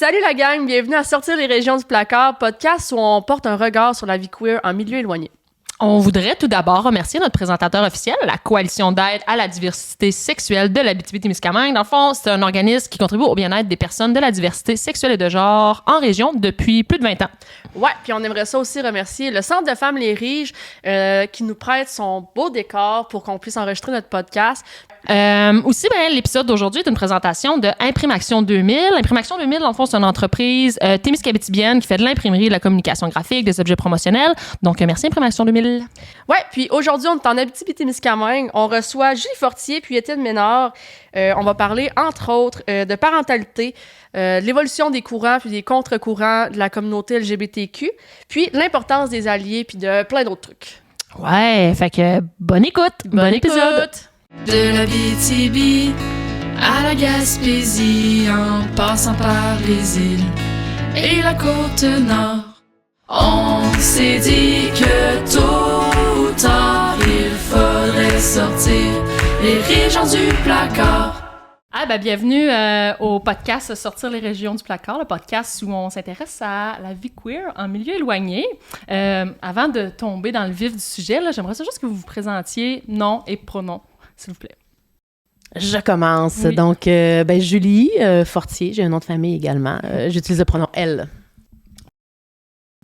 Salut la gang, bienvenue à Sortir les régions du placard, podcast où on porte un regard sur la vie queer en milieu éloigné. On voudrait tout d'abord remercier notre présentateur officiel, la Coalition d'aide à la diversité sexuelle de l'Abitibi-Témiscamingue. Dans le fond, c'est un organisme qui contribue au bien-être des personnes de la diversité sexuelle et de genre en région depuis plus de 20 ans. Ouais, puis on aimerait ça aussi remercier le Centre de femmes Les Riges qui nous prête son beau décor pour qu'on puisse enregistrer notre podcast. Aussi, l'épisode d'aujourd'hui est une présentation de Imprimaction 2000. Imprimaction 2000, dans le fond, c'est une entreprise témiscabitibienne qui fait de l'imprimerie, de la communication graphique, des objets promotionnels. Donc, merci Imprimaction 2000. Ouais, puis aujourd'hui, on est en Abitibi-Témiscamingue. On reçoit Julie Fortier puis Étienne Ménard. On va parler, entre autres, de parentalité, de l'évolution des courants puis des contre-courants de la communauté LGBTQ, puis l'importance des alliés puis de plein d'autres trucs. Ouais, fait que bonne écoute, bon épisode. De l'Abitibi à la Gaspésie, en passant par les îles et la côte nord, on s'est dit que tôt ou tard, il faudrait sortir les régions du placard. Bienvenue au podcast Sortir les régions du placard, le podcast où on s'intéresse à la vie queer en milieu éloigné. Avant de tomber dans le vif du sujet, là, j'aimerais juste que vous vous présentiez nom et pronom, s'il vous plaît. Je commence. Oui. Donc, Julie Fortier, j'ai un nom de famille également. J'utilise le pronom « elle ».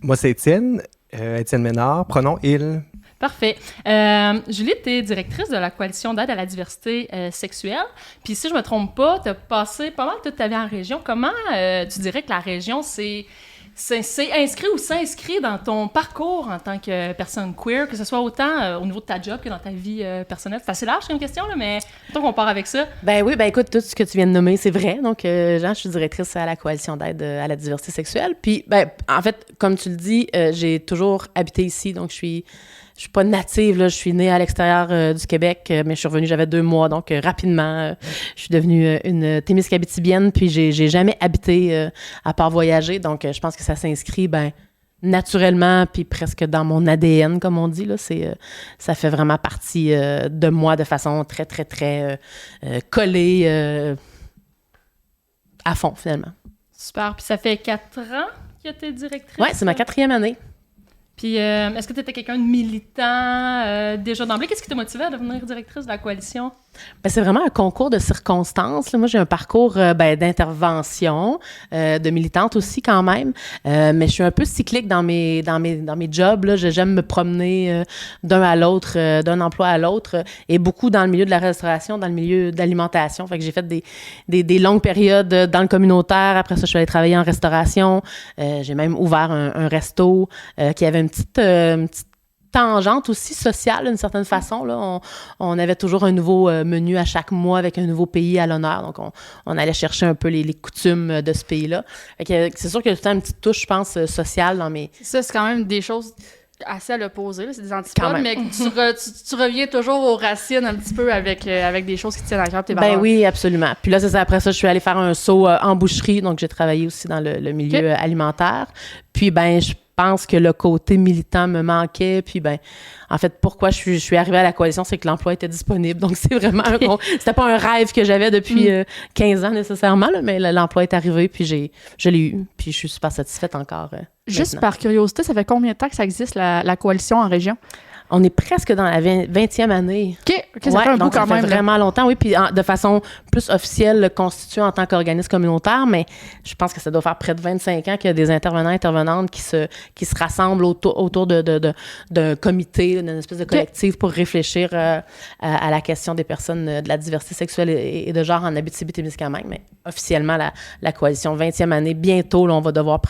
Moi, c'est Étienne Ménard, pronom « il ». Parfait. Julie, tu es directrice de la Coalition d'aide à la diversité sexuelle. Puis si je me trompe pas, tu as passé pas mal toute ta vie en région. Comment tu dirais que la région, c'est inscrit ou s'inscrit dans ton parcours en tant que personne queer, que ce soit autant au niveau de ta job que dans ta vie personnelle? C'est assez large comme question, là, mais plutôt qu'on part avec ça. Écoute, tout ce que tu viens de nommer, c'est vrai. Donc, Jean, je suis directrice à la Coalition d'aide à la diversité sexuelle. Puis, en fait, comme tu le dis, j'ai toujours habité ici, donc je suis pas native, là. Je suis née à l'extérieur du Québec, mais je suis revenue, j'avais 2 mois, donc rapidement, je suis devenue une Témiscabitibienne, puis j'ai jamais habité à part voyager, donc je pense que ça s'inscrit, naturellement, puis presque dans mon ADN, comme on dit, là. Ça fait vraiment partie de moi de façon très, très, très collée à fond, finalement. Super. Puis ça fait 4 ans que tu es directrice? Oui, c'est ma 4e année. Puis, est-ce que tu étais quelqu'un de militant déjà d'emblée? Qu'est-ce qui t'a motivé à devenir directrice de la coalition? C'est vraiment un concours de circonstances, là. Moi, j'ai un parcours d'intervention, de militante aussi quand même, mais je suis un peu cyclique dans mes jobs, là. J'aime me promener d'un à l'autre, d'un emploi à l'autre, et beaucoup dans le milieu de la restauration, dans le milieu de l'alimentation. Fait que j'ai fait des longues périodes dans le communautaire. Après ça, je suis allée travailler en restauration. J'ai même ouvert un resto qui avait une petite tangente aussi sociale, d'une certaine façon. Là. On avait toujours un nouveau menu à chaque mois avec un nouveau pays à l'honneur. Donc, on allait chercher un peu les coutumes de ce pays-là. Fait que, c'est sûr qu'il y a tout le temps une petite touche, je pense, sociale dans mes... Ça, c'est quand même des choses assez à l'opposé, là. C'est des antipodes, mais tu reviens toujours aux racines un petit peu avec des choses qui tiennent à cœur tes valeurs. Oui, absolument. Puis là, c'est ça. Après ça, je suis allée faire un saut en boucherie, donc j'ai travaillé aussi dans le milieu alimentaire. Puis, je pense que le côté militant me manquait. Puis, en fait, pourquoi je suis arrivée à la coalition, c'est que l'emploi était disponible. Donc, c'est vraiment c'était pas un rêve que j'avais depuis 15 ans nécessairement, là, mais l'emploi est arrivé, puis je l'ai eu. Puis, je suis super satisfaite encore. Juste maintenant. par curiosité, ça fait combien de temps que ça existe, la coalition en région? On est presque dans la 20e année. OK, ça fait un bout donc quand ça même. fait vraiment longtemps, oui. Puis de façon plus officielle, constituée en tant qu'organisme communautaire, mais je pense que ça doit faire près de 25 ans qu'il y a des intervenantes qui se rassemblent autour d'un comité, d'une espèce de collectif pour réfléchir à la question des personnes de la diversité sexuelle et de genre en Abitibi-Témiscamingue. Mais officiellement, la coalition 20e année, bientôt, là, on va devoir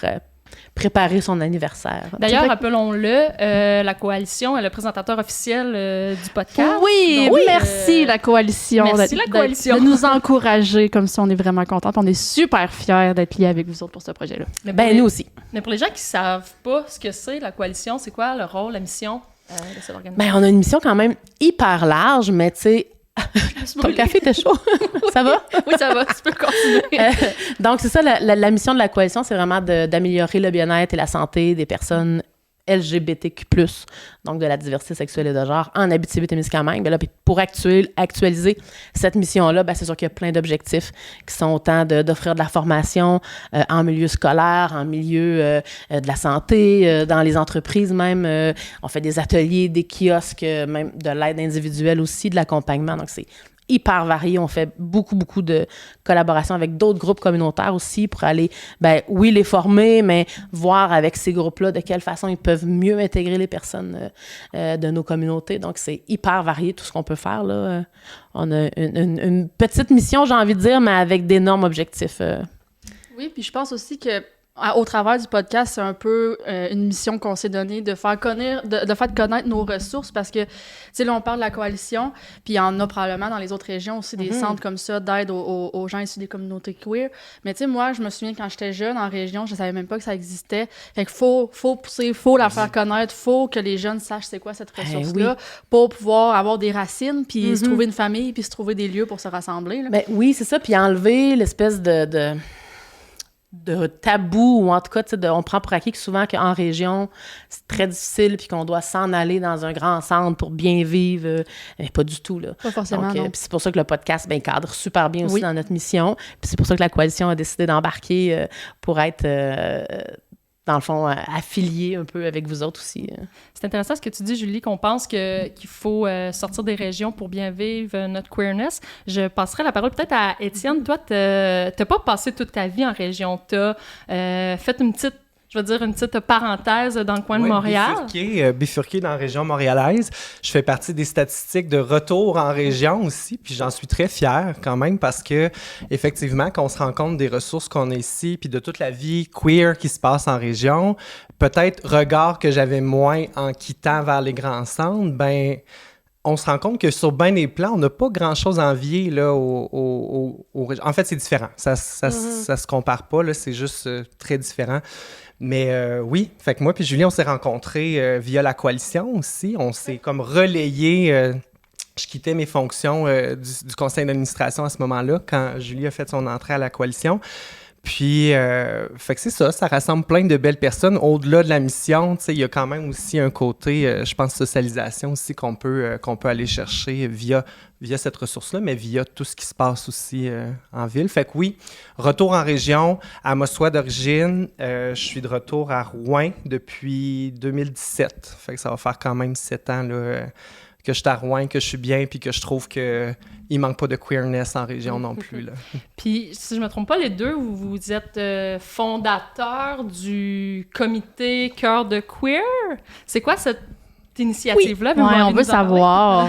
préparer son anniversaire. D'ailleurs, rappelons-le, la coalition est le présentateur officiel du podcast. Oui, donc, merci la coalition. Merci la coalition. De nous encourager comme ça, on est vraiment contents. On est super fiers d'être liés avec vous autres pour ce projet-là. Nous aussi. Mais pour les gens qui ne savent pas ce que c'est, la coalition, c'est quoi le rôle, la mission de cette organisation? On a une mission quand même hyper large, mais tu sais, ton café était chaud. Ça va? Oui, ça va. Tu peux continuer. Donc, c'est ça, la mission de la coalition, c'est vraiment d'améliorer le bien-être et la santé des personnes LGBTQ+, donc de la diversité sexuelle et de genre, en Abitibi-Témiscamingue. Ben là, puis pour actualiser cette mission-là, ben c'est sûr qu'il y a plein d'objectifs qui sont autant d'offrir de la formation en milieu scolaire, en milieu de la santé, dans les entreprises même. On fait des ateliers, des kiosques, même de l'aide individuelle aussi, de l'accompagnement. Donc, c'est hyper varié. On fait beaucoup de collaborations avec d'autres groupes communautaires aussi pour aller, ben oui, les former, mais voir avec ces groupes-là de quelle façon ils peuvent mieux intégrer les personnes de nos communautés. Donc, c'est hyper varié tout ce qu'on peut faire, là. On a une petite mission, j'ai envie de dire, mais avec d'énormes objectifs. Oui, puis je pense aussi que au travers du podcast, c'est un peu une mission qu'on s'est donnée de faire connaître, de faire connaître nos ressources parce que, tu sais, là, on parle de la coalition, puis il y en a probablement dans les autres régions aussi des centres comme ça d'aide aux gens issus des communautés queer. Mais tu sais, moi, je me souviens quand j'étais jeune en région, je savais même pas que ça existait. Fait qu'il faut pousser, faut la faire connaître, faut que les jeunes sachent c'est quoi cette ressource-là pour pouvoir avoir des racines, puis se trouver une famille, puis se trouver des lieux pour se rassembler. Là. Ben, oui, c'est ça, puis enlever l'espèce de tabou, ou en tout cas, on prend pour acquis que souvent qu'en région, c'est très difficile puis qu'on doit s'en aller dans un grand centre pour bien vivre. Pas du tout, là. Pas forcément, donc, puis c'est pour ça que le podcast cadre super bien aussi dans notre mission. Puis c'est pour ça que la coalition a décidé d'embarquer pour être... dans le fond, affilié un peu avec vous autres aussi. C'est intéressant ce que tu dis, Julie, qu'on pense qu'il faut sortir des régions pour bien vivre notre queerness. Je passerai la parole peut-être à Étienne. Toi, t'as pas passé toute ta vie en région. T'as fait une petite parenthèse dans le coin de Montréal. Bifurqué dans la région montréalaise. Je fais partie des statistiques de retour en région aussi, puis j'en suis très fière quand même parce que, effectivement, quand on se rend compte des ressources qu'on a ici, puis de toute la vie queer qui se passe en région, peut-être regard que j'avais moins en quittant vers les grands centres, ben on se rend compte que sur bien des plans, on n'a pas grand-chose à envier là, en fait, c'est différent. Ça se compare pas, là, c'est juste très différent. Mais oui, fait que moi puis Julie, on s'est rencontrés via la coalition aussi. On s'est comme relayé. Je quittais mes fonctions du conseil d'administration à ce moment-là, quand Julie a fait son entrée à la coalition. Puis, fait que c'est ça rassemble plein de belles personnes. Au-delà de la mission, tu sais, il y a quand même aussi un côté, je pense, socialisation aussi qu'on peut aller chercher via cette ressource-là, mais via tout ce qui se passe aussi en ville. Fait que oui, retour en région, à Mossois d'origine. Je suis de retour à Rouyn depuis 2017. Fait que ça va faire quand même 7 ans là, que je suis à Rouyn, que je suis bien, puis que je trouve que il manque pas de queerness en région non plus. Là. Puis, si je me trompe pas, les deux, vous êtes fondateurs du comité Cœur de Queer. C'est quoi cette initiative-là? Oui, on veut savoir.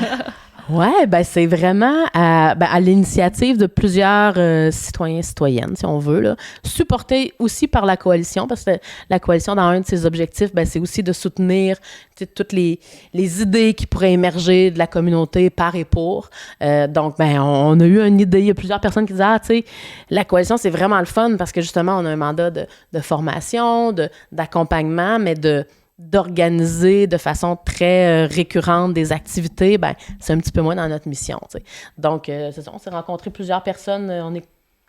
Ouais, ben c'est vraiment à l'initiative de plusieurs citoyens et citoyennes, si on veut, là, supporté aussi par la coalition, parce que la coalition, dans un de ses objectifs, ben c'est aussi de soutenir toutes les idées qui pourraient émerger de la communauté par et pour. Donc, ben on a eu une idée, il y a plusieurs personnes qui disaient, tu sais, la coalition, c'est vraiment le fun, parce que justement, on a un mandat de formation, d'accompagnement, mais d'organiser de façon très récurrente des activités, ben c'est un petit peu moins dans notre mission, tu sais. Donc, c'est ça, on s'est rencontré plusieurs personnes, on est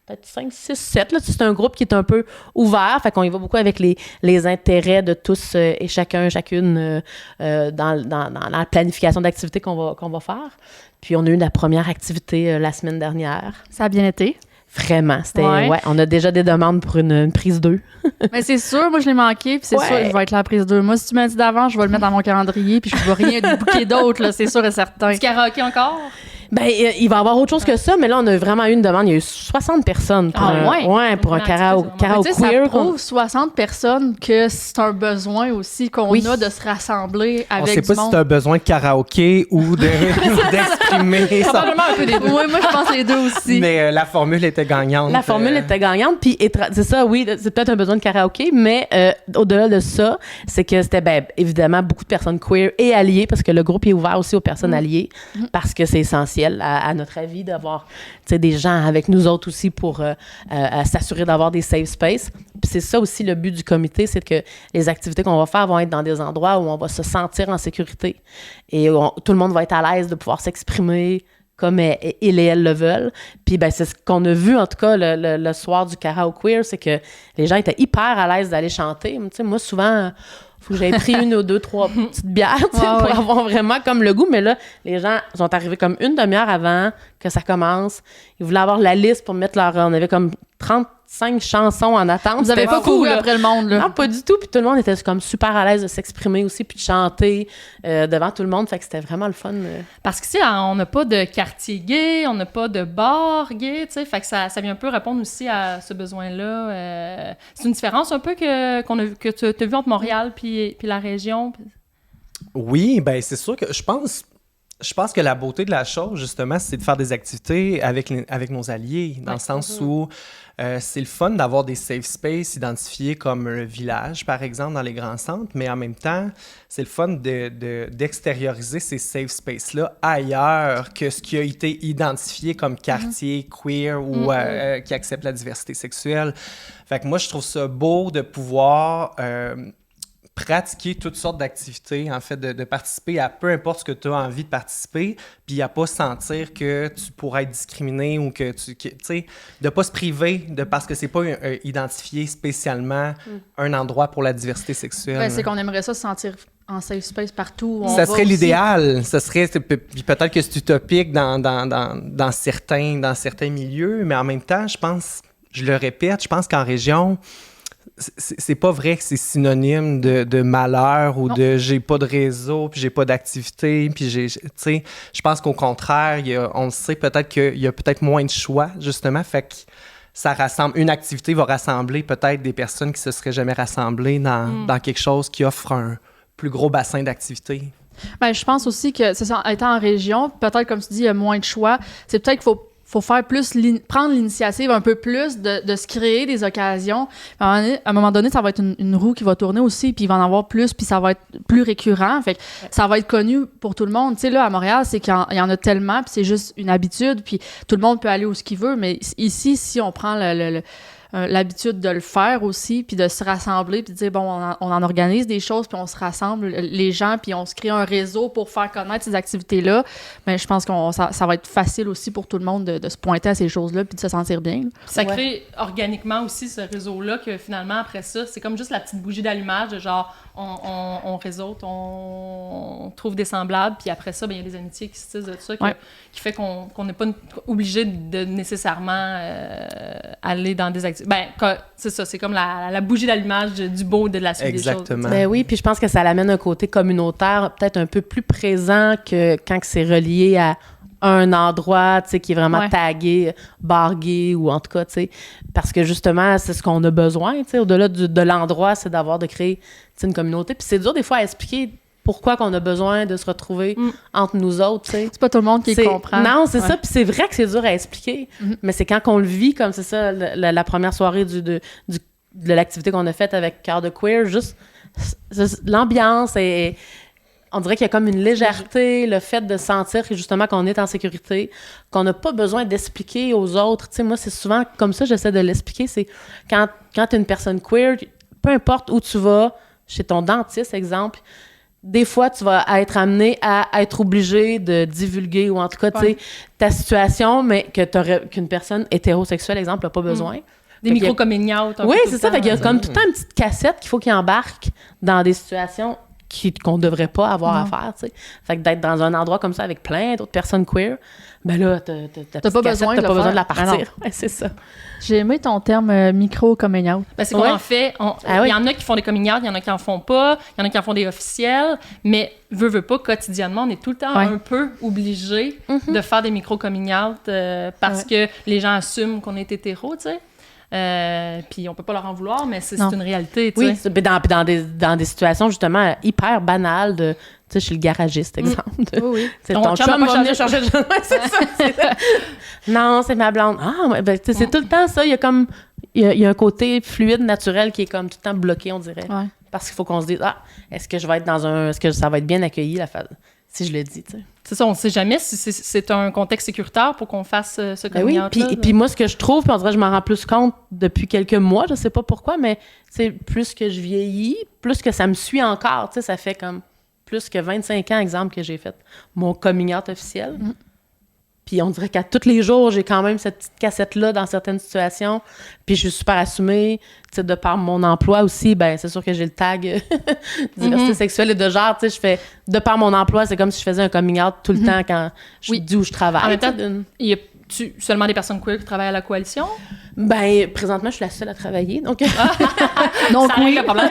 peut-être 5, 6, 7, là, c'est un groupe qui est un peu ouvert, fait qu'on y va beaucoup avec les intérêts de tous et chacune dans la planification d'activités qu'on va faire. Puis, on a eu la première activité la semaine dernière. Ça a bien été. Vraiment, c'était... Ouais, on a déjà des demandes pour une prise 2. Mais c'est sûr, moi, je l'ai manqué, puis c'est sûr, je vais être la prise 2. Moi, si tu m'as dit d'avant, je vais le mettre dans mon calendrier, puis je ne vais rien booker d'autre, là, c'est sûr et certain. Du karaoké encore? Ben, il va y avoir autre chose que ça, mais là, on a vraiment eu une demande. Il y a eu 60 personnes pour pour un karaoké queer. Ça prouve 60 personnes que c'est un besoin aussi qu'on a de se rassembler avec du monde. On sait pas si c'est un besoin de karaoké ou d'exprimer ça. Probablement un peu des deux. Oui, moi, je pense les deux aussi. Mais la formule était gagnante. La formule était gagnante, puis c'est ça, oui, c'est peut-être un besoin de karaoké, mais au-delà de ça, c'est que c'était, évidemment, beaucoup de personnes queer et alliées, parce que le groupe est ouvert aussi aux personnes alliées, parce que c'est essentiel. À notre avis, d'avoir des gens avec nous autres aussi pour s'assurer d'avoir des safe spaces. Puis c'est ça aussi le but du comité, c'est que les activités qu'on va faire vont être dans des endroits où on va se sentir en sécurité et tout le monde va être à l'aise de pouvoir s'exprimer comme ils et elles le veulent. Puis ben, c'est ce qu'on a vu, en tout cas, le soir du karaoke queer, c'est que les gens étaient hyper à l'aise d'aller chanter. Tu sais, moi, souvent, faut que j'aie pris 1 ou 2, 3 petites bières, tu sais, pour avoir vraiment comme le goût. Mais là, les gens sont arrivés comme 1 demi-heure avant que ça commence. Ils voulaient avoir la liste pour mettre leur... On avait comme 35 chansons en attente. Vous avez pas couru après le monde, là? Non, pas du tout. Puis tout le monde était comme super à l'aise de s'exprimer aussi, puis de chanter devant tout le monde. Fait que c'était vraiment le fun. Parce qu'ici, on n'a pas de quartier gay, on n'a pas de bar gay, tu sais. Fait que ça vient un peu répondre aussi à ce besoin-là. C'est une différence un peu que tu as vu entre Montréal puis la région. Oui, ben c'est sûr que je pense que la beauté de la chose, justement, c'est de faire des activités avec nos alliés, dans le sens où c'est le fun d'avoir des safe spaces identifiés comme un village, par exemple, dans les grands centres, mais en même temps, c'est le fun d'extérioriser ces safe spaces-là ailleurs que ce qui a été identifié comme quartier queer ou qui accepte la diversité sexuelle. Fait que moi, je trouve ça beau de pouvoir... pratiquer toutes sortes d'activités, en fait, de participer à peu importe ce que tu as envie de participer, puis à pas sentir que tu pourrais être discriminé ou que tu sais, de pas se priver parce que c'est pas identifié spécialement un endroit pour la diversité sexuelle. Ben, c'est qu'on aimerait ça se sentir en safe space partout. Ça serait l'idéal. Ça serait, puis peut-être que c'est utopique dans certains milieux, mais en même temps, je le répète, je pense qu'en région, c'est pas vrai que c'est synonyme de malheur ou de j'ai pas de réseau, puis j'ai pas d'activité, puis tu sais, je pense qu'au contraire, on sait peut-être qu'il y a peut-être moins de choix, justement, fait que ça rassemble, une activité va rassembler peut-être des personnes qui se seraient jamais rassemblées dans quelque chose qui offre un plus gros bassin d'activité. Ben, je pense aussi que, c'est ça, étant en région, peut-être, comme tu dis, il y a moins de choix. C'est peut-être qu'il faut faire plus, prendre l'initiative un peu plus de se créer des occasions. À un moment donné, ça va être une roue qui va tourner aussi, puis il va en avoir plus, puis ça va être plus récurrent. Fait que ça va être connu pour tout le monde. Tu sais, là, à Montréal, c'est qu'il y en a tellement, puis c'est juste une habitude, puis tout le monde peut aller où ce qu'il veut. Mais ici, si on prend l'habitude de le faire aussi, puis de se rassembler, puis de dire, bon, on en organise des choses, puis on se rassemble, les gens, puis on se crée un réseau pour faire connaître ces activités-là, mais je pense que ça va être facile aussi pour tout le monde de se pointer à ces choses-là, puis de se sentir bien. Ça crée organiquement aussi ce réseau-là, que finalement, après ça, c'est comme juste la petite bougie d'allumage, de genre, on réseaute, on trouve des semblables, puis après ça, ben, il y a des amitiés qui se tissent de ça, qui fait qu'on n'est pas obligé de nécessairement aller dans des activités. Ben, c'est ça, c'est comme la bougie d'allumage du beau de la suite des choses. Exactement. Ben oui, puis je pense que ça l'amène un côté communautaire peut-être un peu plus présent que quand c'est relié à un endroit, tu sais, qui est vraiment tagué, bargué, ou en tout cas, tu sais, parce que justement, c'est ce qu'on a besoin, tu sais, au-delà de l'endroit, c'est de créer, tu sais, une communauté. Puis c'est dur des fois à expliquer pourquoi qu'on a besoin de se retrouver entre nous autres, tu sais. C'est pas tout le monde qui comprend. Non, c'est ça, puis c'est vrai que c'est dur à expliquer, mais c'est quand on le vit, comme c'est ça, la première soirée de l'activité qu'on a faite avec Cœur de Queer, juste l'ambiance et on dirait qu'il y a comme une légèreté, le fait de sentir que justement qu'on est en sécurité, qu'on n'a pas besoin d'expliquer aux autres. Tu sais, moi, c'est souvent comme ça, j'essaie de l'expliquer, c'est quand tu es une personne queer, peu importe où tu vas, chez ton dentiste, exemple, des fois, tu vas être amené à être obligé de divulguer, ou en tout cas, tu sais, ta situation, mais qu'une personne hétérosexuelle, exemple, n'a pas besoin. Des micro-coming out. Oui, c'est ça. Fait qu'il y a comme tout le temps une petite cassette qu'il faut qu'il embarque dans des situations qu'on ne devrait pas avoir à faire, tu sais. Fait que d'être dans un endroit comme ça avec plein d'autres personnes queer, ben là, t'as pas besoin de la partir. Ouais, c'est ça. J'ai aimé ton terme micro-coming out. Ben, c'est qu'on en fait, il y en a qui font des coming out, il y en a qui en font pas, il y en a qui en font des officiels, mais veut pas, quotidiennement, on est tout le temps un peu obligé de faire des micro-coming out parce que les gens assument qu'on est hétéro, tu sais. Puis on peut pas leur en vouloir, mais c'est une réalité, tu sais. Oui, dans des situations justement hyper banales de, tu sais, chez le garagiste, exemple. Oui. C'est ton chum va venir chercher le chum. C'est ça. Non, c'est ma blonde. Ah, ouais, ben, c'est tout le temps ça. Il y a comme, il y a un côté fluide, naturel qui est comme tout le temps bloqué, on dirait. Ouais. Parce qu'il faut qu'on se dise, est-ce que je vais être est-ce que ça va être bien accueilli, si je le dis, tu sais. C'est ça, on ne sait jamais si c'est un contexte sécuritaire pour qu'on fasse ce coming out-là. Oui, puis moi, ce que je trouve, puis on dirait que je m'en rends plus compte depuis quelques mois, je sais pas pourquoi, mais plus que je vieillis, plus que ça me suit encore, tu sais, ça fait comme plus que 25 ans, exemple, que j'ai fait mon coming out officiel. Puis on dirait qu'à tous les jours, j'ai quand même cette petite cassette-là dans certaines situations. Puis je suis super assumée. Tu sais, de par mon emploi aussi, ben c'est sûr que j'ai le tag diversité sexuelle et de genre. Tu sais, je fais... De par mon emploi, c'est comme si je faisais un coming out tout le temps quand je dis où je travaille. En même temps, il y a seulement des personnes queer qui travaillent à la coalition? Ben, présentement, je suis la seule à travailler, donc... Donc, oui, le problème.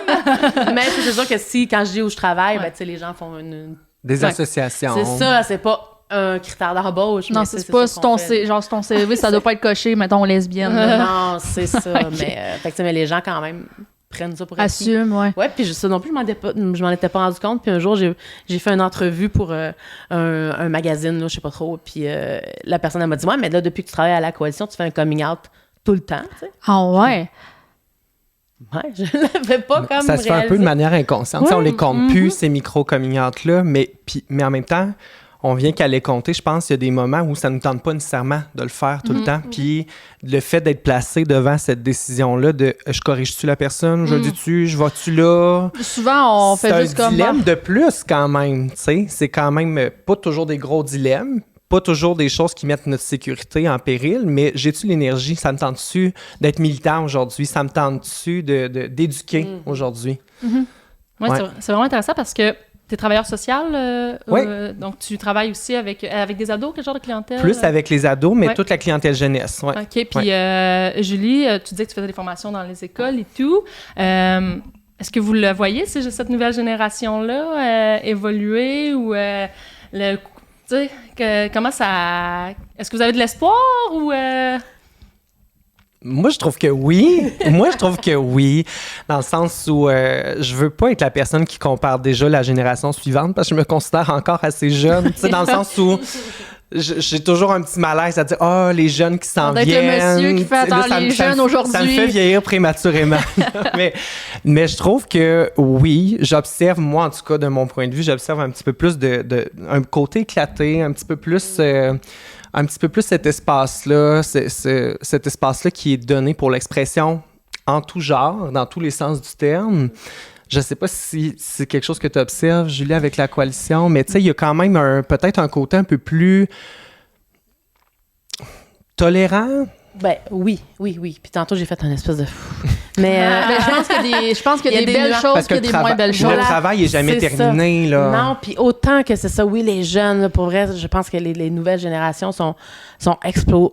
Mais c'est sûr que si, quand je dis où je travaille, ben, tu sais, les gens font Des associations. C'est ça, c'est pas un critère d'embauche. Non, c'est pas sur ton CV, ça doit pas être coché, mettons, lesbienne. Non, c'est ça. Mais les gens, quand même, prennent ça pour acquis. Assume, ouais. Ouais, puis ça non plus, je m'en étais pas rendu compte. Puis un jour, j'ai fait une entrevue pour un magazine, là, je sais pas trop. Puis la personne, elle m'a dit, ouais, mais là, depuis que tu travailles à la coalition, tu fais un coming out tout le temps, tu sais. Ah ouais? Ouais, je l'avais pas comme ça se fait un peu de manière inconsciente. Tu sais, on les compte plus, ces micro-coming out-là, mais en même temps, on vient qu'à les compter. Je pense qu'il y a des moments où ça ne nous tente pas nécessairement de le faire tout le temps. Puis le fait d'être placé devant cette décision-là de je corrige-tu la personne, je le dis-tu, je vais-tu là? Souvent, on fait juste comme... C'est un dilemme de plus quand même, tu sais. C'est quand même pas toujours des gros dilemmes, pas toujours des choses qui mettent notre sécurité en péril, mais j'ai-tu l'énergie? Ça me tente-tu d'être militant aujourd'hui? Ça me tente-tu d'éduquer aujourd'hui? Ouais. C'est vraiment intéressant parce que tu es travailleur social, donc tu travailles aussi avec des ados, quel genre de clientèle? Plus avec les ados, mais toute la clientèle jeunesse. Ouais. OK, puis Julie, tu disais que tu faisais des formations dans les écoles et tout. Est-ce que vous le voyez, cette nouvelle génération-là, évoluer ou tu sais, comment ça... Est-ce que vous avez de l'espoir ou... Moi, je trouve que oui. Dans le sens où je veux pas être la personne qui compare déjà la génération suivante parce que je me considère encore assez jeune. Tu sais, dans le sens où j'ai toujours un petit malaise à dire « Ah, les jeunes qui s'en viennent. » le monsieur qui fait attendre les jeunes aujourd'hui. Ça me fait vieillir prématurément. mais je trouve que oui, j'observe, moi en tout cas, de mon point de vue, j'observe un petit peu plus un côté éclaté, un petit peu plus cet espace-là, cet espace-là qui est donné pour l'expression en tout genre, dans tous les sens du terme. Je sais pas si c'est quelque chose que tu observes, Julie, avec la coalition, mais tu sais, il y a quand même peut-être un côté un peu plus tolérant. Ben oui. Puis tantôt, j'ai fait un espèce de... Mais je pense qu'il y a des belles choses qu'il y a des moins belles choses. Le travail n'est jamais terminé, là. Non, puis autant que c'est ça, oui, les jeunes, là, pour vrai, je pense que les nouvelles générations sont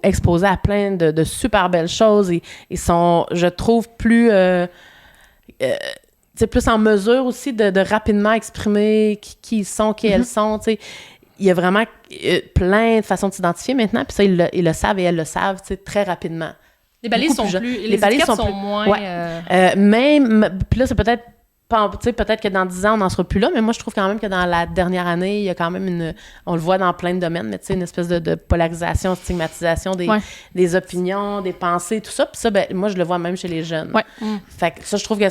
exposées à plein de super belles choses et sont, je trouve, plus... plus en mesure aussi de rapidement exprimer qui ils sont, qui elles sont, tu sais. Il y a vraiment plein de façons de s'identifier maintenant, puis ça, ils le savent et elles le savent, tu sais, très rapidement. Les balises sont plus... Les étiquettes sont moins... Ouais. Même... Puis là, c'est peut-être... Tu sais, peut-être que dans 10 ans, on n'en sera plus là, mais moi, je trouve quand même que dans la dernière année, il y a quand même on le voit dans plein de domaines, mais tu sais, une espèce de polarisation, stigmatisation des opinions, des pensées, tout ça. Puis ça, ben, moi, je le vois même chez les jeunes. Ouais. Fait que ça, je trouve que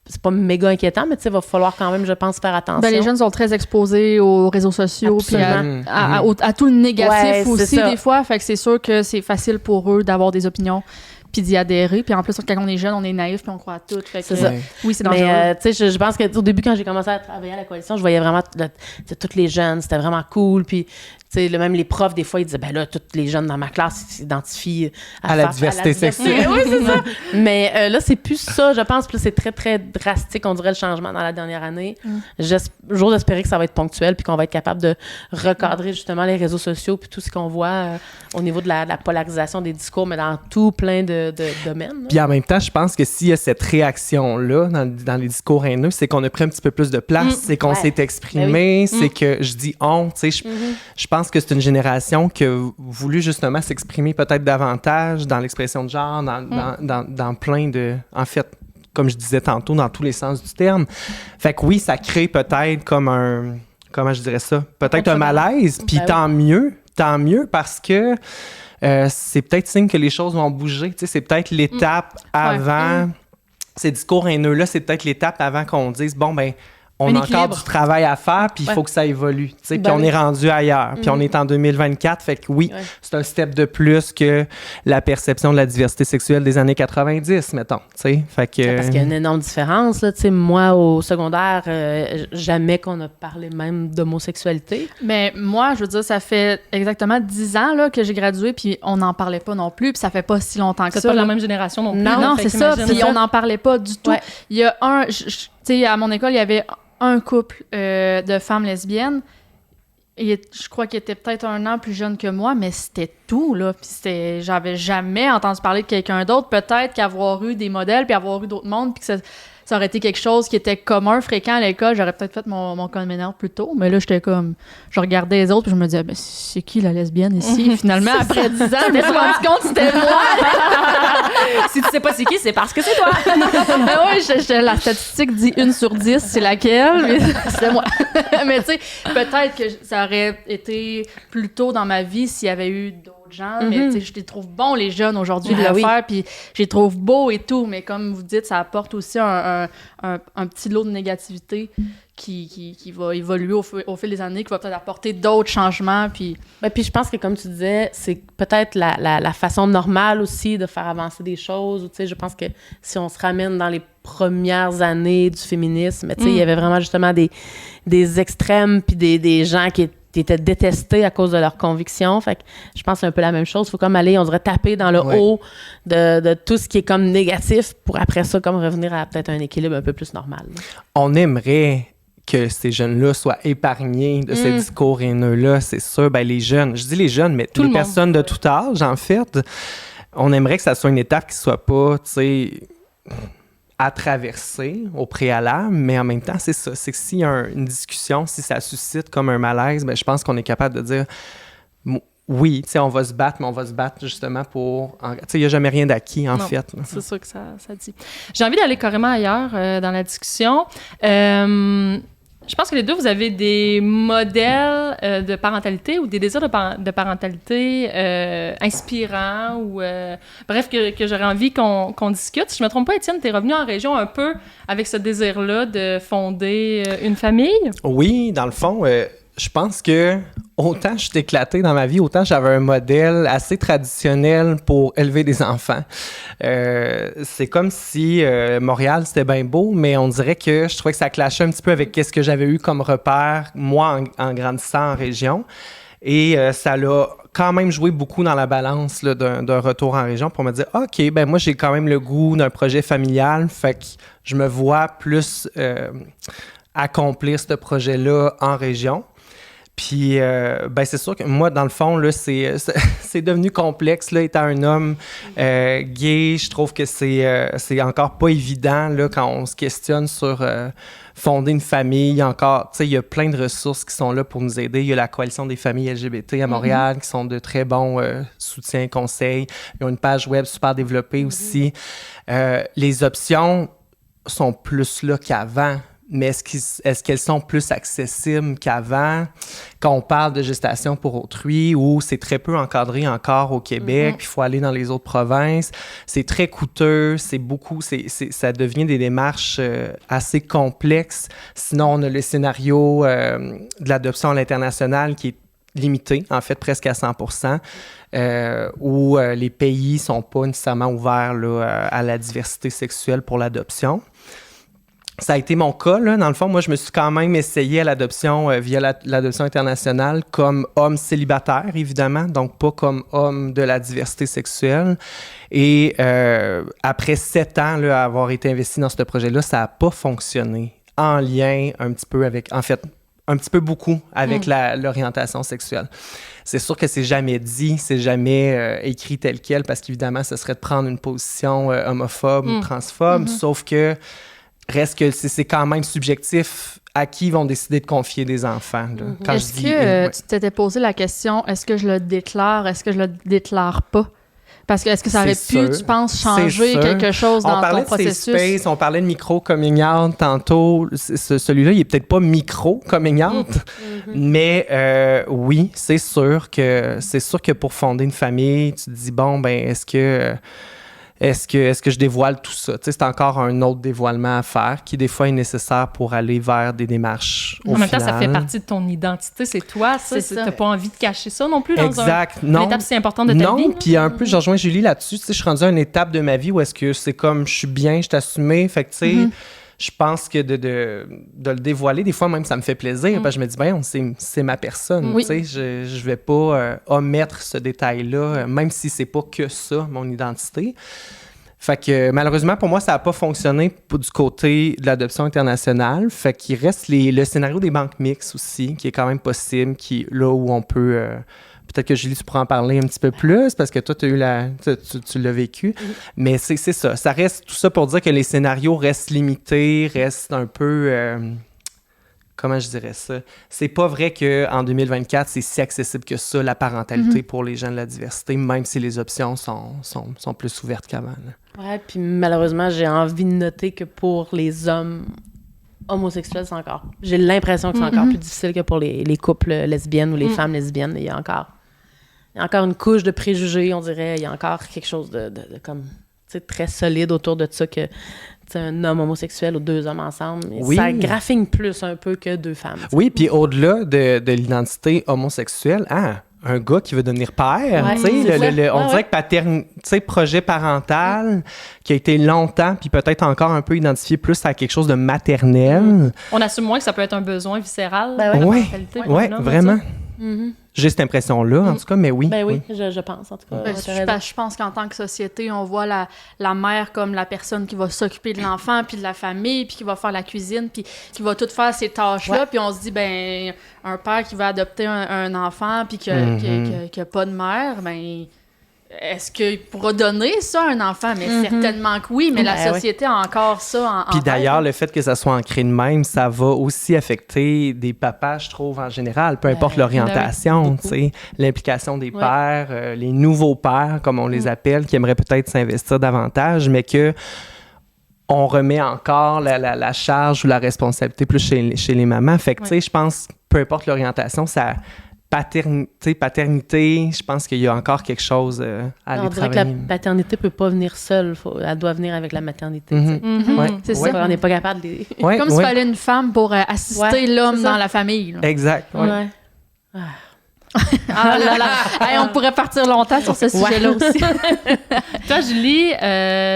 c'est pas méga inquiétant, mais tu sais, il va falloir quand même, je pense, faire attention. Ben, les jeunes sont très exposés aux réseaux sociaux, puis à tout le négatif aussi, des fois. Fait que c'est sûr que c'est facile pour eux d'avoir des opinions puis d'y adhérer. Puis en plus, quand on est jeune, on est naïf puis on croit à tout. Fait que, c'est ça. Oui, c'est dangereux. Mais tu sais, je pense qu'au début, quand j'ai commencé à travailler à la coalition, je voyais vraiment tous les jeunes, c'était vraiment cool. Puis même les profs, des fois, ils disaient, ben là, tous les jeunes dans ma classe s'identifient à la diversité sexuelle. Oui, c'est ça. Mais là, c'est plus ça, je pense. Puis là, c'est très, très drastique, on dirait, le changement dans la dernière année. J'ose espérer que ça va être ponctuel puis qu'on va être capable de recadrer justement les réseaux sociaux puis tout ce qu'on voit au niveau de la polarisation des discours, mais dans tout plein de domaines. Puis en même temps, je pense que s'il y a cette réaction-là dans les discours haineux, c'est qu'on a pris un petit peu plus de place, c'est qu'on s'est exprimé, c'est que je dis on, tu sais, je pense que c'est une génération qui a voulu justement s'exprimer peut-être davantage dans l'expression de genre, dans plein de... En fait, comme je disais tantôt, dans tous les sens du terme. Fait que oui, ça crée peut-être comme un... Comment je dirais ça? Peut-être un malaise, puis tant mieux parce que c'est peut-être signe que les choses vont bouger. Tu sais, c'est peut-être l'étape avant... Ces discours haineux-là, c'est peut-être l'étape avant qu'on dise, bon, ben on Un a encore équilibre. du travail à faire, puis il Ouais. faut que ça évolue. Tu sais, Ben puis on oui. est rendu ailleurs, puis on est en 2024, fait que oui, Ouais. c'est un step de plus que la perception de la diversité sexuelle des années 90, mettons. Tu sais, fait que... Parce qu'il y a une énorme différence. Là. Tu sais, moi, au secondaire, jamais qu'on a parlé même d'homosexualité. Mais moi, je veux dire, ça fait exactement 10 ans là, que j'ai gradué, puis on n'en parlait pas non plus, puis ça fait pas si longtemps que C'est ça. pas de la là. même génération non plus. Non, là, non, fait c'est ça. qu'imagine. Puis on n'en parlait pas du tout. Ouais. Il y a tu sais, à mon école, il y avait un couple de femmes lesbiennes. Et je crois qu'il était peut-être 1 an plus jeune que moi, mais c'était tout, là. Puis j'avais jamais entendu parler de quelqu'un d'autre. Peut-être qu'avoir eu des modèles, puis avoir eu d'autres mondes, puis que ça aurait été quelque chose qui était commun, fréquent à l'école, j'aurais peut-être fait mon coming out plus tôt. Mais là, j'étais comme... Je regardais les autres, puis je me disais, ben, c'est qui la lesbienne ici? Finalement, après 10 ans, je me suis rendu compte que c'était moi. Si tu sais pas c'est qui, c'est parce que c'est toi. Ah ouais, la statistique dit 1 sur 10, c'est laquelle? Mais c'est moi. Mais tu sais, peut-être que ça aurait été plus tôt dans ma vie s'il y avait eu d'autres gens. Mais tu sais, je les trouve bons, les jeunes, aujourd'hui, de Ah le oui. faire. Puis je les trouve beaux et tout. Mais comme vous dites, ça apporte aussi un petit lot de négativité qui va évoluer au fil des années, qui va peut-être apporter d'autres changements. Puis Ben, puis je pense que, comme tu disais, c'est peut-être la façon normale aussi de faire avancer des choses. Tu sais, je pense que si on se ramène dans les premières années du féminisme, tu sais, il y avait vraiment justement des extrêmes puis des gens qui étaient détestés à cause de leurs convictions. Fait que je pense que c'est un peu la même chose. Il faut comme aller, on dirait, taper dans le Ouais. haut de tout ce qui est comme négatif pour après ça, comme revenir à peut-être un équilibre un peu plus normal. là. On aimerait que ces jeunes-là soient épargnés de ces discours haineux-là, c'est sûr. Ben, les jeunes, je dis les jeunes, mais Tout les le monde. personnes de tout âge, en fait, on aimerait que ça soit une étape qui soit pas, tu sais, à traverser au préalable, mais en même temps, c'est ça. C'est que s'il y a une discussion, si ça suscite comme un malaise, ben, je pense qu'on est capable de dire oui, tu sais, on va se battre, mais on va se battre justement pour... Tu sais, il n'y a jamais rien d'acquis, en Non. fait. là. C'est ça que ça dit. J'ai envie d'aller carrément ailleurs dans la discussion. Je pense que les deux, vous avez des modèles de parentalité ou des désirs de parentalité inspirants ou bref, que j'aurais envie qu'on discute. Si je me trompe pas, Étienne, tu es revenu en région un peu avec ce désir-là de fonder une famille. Oui, dans le fond, je pense que autant je suis éclaté dans ma vie, autant j'avais un modèle assez traditionnel pour élever des enfants. C'est comme si Montréal, c'était bien beau, mais on dirait que je trouvais que ça clashait un petit peu avec ce que j'avais eu comme repère, moi, en grandissant en région. Et ça l'a quand même joué beaucoup dans la balance là, d'un retour en région pour me dire, OK, ben moi, j'ai quand même le goût d'un projet familial, fait que je me vois plus accomplir ce projet-là en région. Puis, ben c'est sûr que moi, dans le fond, là, c'est devenu complexe, là, étant un homme gay. Je trouve que c'est encore pas évident, là, quand on se questionne sur fonder une famille. Encore, tu sais, il y a plein de ressources qui sont là pour nous aider. Il y a la Coalition des familles LGBT à Montréal, qui sont de très bons soutiens, conseils. Ils ont une page web super développée aussi. Les options sont plus là qu'avant. Mais est-ce qu'elles sont plus accessibles qu'avant quand on parle de gestation pour autrui ou c'est très peu encadré encore au Québec, puis il faut aller dans les autres provinces? C'est très coûteux, c'est beaucoup, ça devient des démarches assez complexes. Sinon, on a le scénario de l'adoption à l'international qui est limité, en fait, presque à 100%, où les pays ne sont pas nécessairement ouverts là, à la diversité sexuelle pour l'adoption. Ça a été mon cas, là. Dans le fond, moi, je me suis quand même essayé à l'adoption via l'adoption internationale comme homme célibataire, évidemment, donc pas comme homme de la diversité sexuelle. Et après 7 ans, là, à avoir été investi dans ce projet-là, ça n'a pas fonctionné en lien un petit peu avec, en fait, un petit peu beaucoup avec l'orientation sexuelle. C'est sûr que c'est jamais dit, c'est jamais écrit tel quel, parce qu'évidemment, ce serait de prendre une position homophobe ou transphobe, sauf que reste que c'est quand même subjectif à qui ils vont décider de confier des enfants. Là. Quand est-ce je dis, que tu t'étais posé la question, est-ce que je le déclare, est-ce que je le déclare pas? Parce que est-ce que ça aurait C'est pu, sûr. tu penses, C'est changer sûr. quelque chose dans on parlait ton de safe processus? space, on parlait de micro-coming out tantôt. Celui-là, il est peut-être pas micro-coming out, mais oui, c'est sûr que pour fonder une famille, tu te dis, bon, ben est-ce que... est-ce que je dévoile tout ça? Tu sais, c'est encore un autre dévoilement à faire qui, des fois, est nécessaire pour aller vers des démarches au En même temps, final. ça fait partie de ton identité, c'est toi, ça. C'est ça. T'as pas envie de cacher ça non plus dans Exact. une Non. étape si importante de ta vie. Non, puis un peu, je rejoins Julie là-dessus. Tu sais, je suis rendue à une étape de ma vie où est-ce que c'est comme, je suis bien, je suis assumée. Fait que, tu sais, je pense que de le dévoiler, des fois, même, ça me fait plaisir. Parce que je me dis, ben, c'est ma personne. Oui. Tu sais, je vais pas omettre ce détail-là, même si c'est pas que ça, mon identité. Fait que malheureusement, pour moi, ça n'a pas fonctionné du côté de l'adoption internationale. Fait qu'il reste le scénario des banques mixtes aussi, qui est quand même possible, là où on peut... peut-être que Julie, tu pourras en parler un petit peu plus, parce que toi, tu l'as vécu. Mais c'est ça. Ça reste tout ça pour dire que les scénarios restent limités, restent un peu... comment je dirais ça? C'est pas vrai qu'en 2024, c'est si accessible que ça, la parentalité pour les gens de la diversité, même si les options sont plus ouvertes qu'avant. Ouais, puis malheureusement, j'ai envie de noter que pour les hommes homosexuels, c'est encore... J'ai l'impression que c'est encore plus difficile que pour les couples lesbiennes ou les femmes lesbiennes. Il y a encore une couche de préjugés, on dirait. Il y a encore quelque chose de comme, tu sais, très solide autour de ça que... un homme homosexuel ou deux hommes ensemble, Oui. ça graffine plus un peu que deux femmes. T'sais. Oui, puis au-delà de l'identité homosexuelle, un gars qui veut devenir père, Ouais, tu sais, c'est ça. on dirait que projet parental qui a été longtemps, puis peut-être encore un peu identifié plus à quelque chose de maternel. On assume moins que ça peut être un besoin viscéral. Ben la ouais. parentalité pour Ouais, un homme, vraiment. Mm-hmm. J'ai cette impression-là, en tout cas, mais oui. Ben oui, oui. je pense, en tout cas. Ben, Ouais, t'as raison. je pense qu'en tant que société, on voit la mère comme la personne qui va s'occuper de l'enfant, puis de la famille, puis qui va faire la cuisine, puis qui va tout faire ces tâches-là. Ouais. Puis on se dit, ben, un père qui va adopter un enfant, puis qui a pas de mère, ben, est-ce qu'il pourra donner ça à un enfant? Mais certainement que oui, mais la Ben société a encore ça en Puis tête. d'ailleurs, le fait que ça soit ancré de même, ça va aussi affecter des papas, je trouve, en général, peu importe l'orientation, beaucoup. tu sais, l'implication des Ouais. pères, les nouveaux pères, comme on les appelle, qui aimeraient peut-être s'investir davantage, mais que on remet encore la charge ou la responsabilité plus chez les mamans. Fait que, tu sais, je pense, peu importe l'orientation, ça... paternité, je pense qu'il y a encore quelque chose à aller On dirait que travailler. la paternité peut pas venir seule, elle doit venir avec la maternité. Mhm. t'sais. Ouais. C'est Ouais. ça. On n'est pas capable de les... Ouais, Comme ouais. s'il fallait une femme pour assister Ouais, l'homme c'est ça. dans la famille. là. Exact. ouais. Ouais. Ah là là! Hey, on pourrait partir longtemps sur ce sujet-là aussi. Toi, Julie,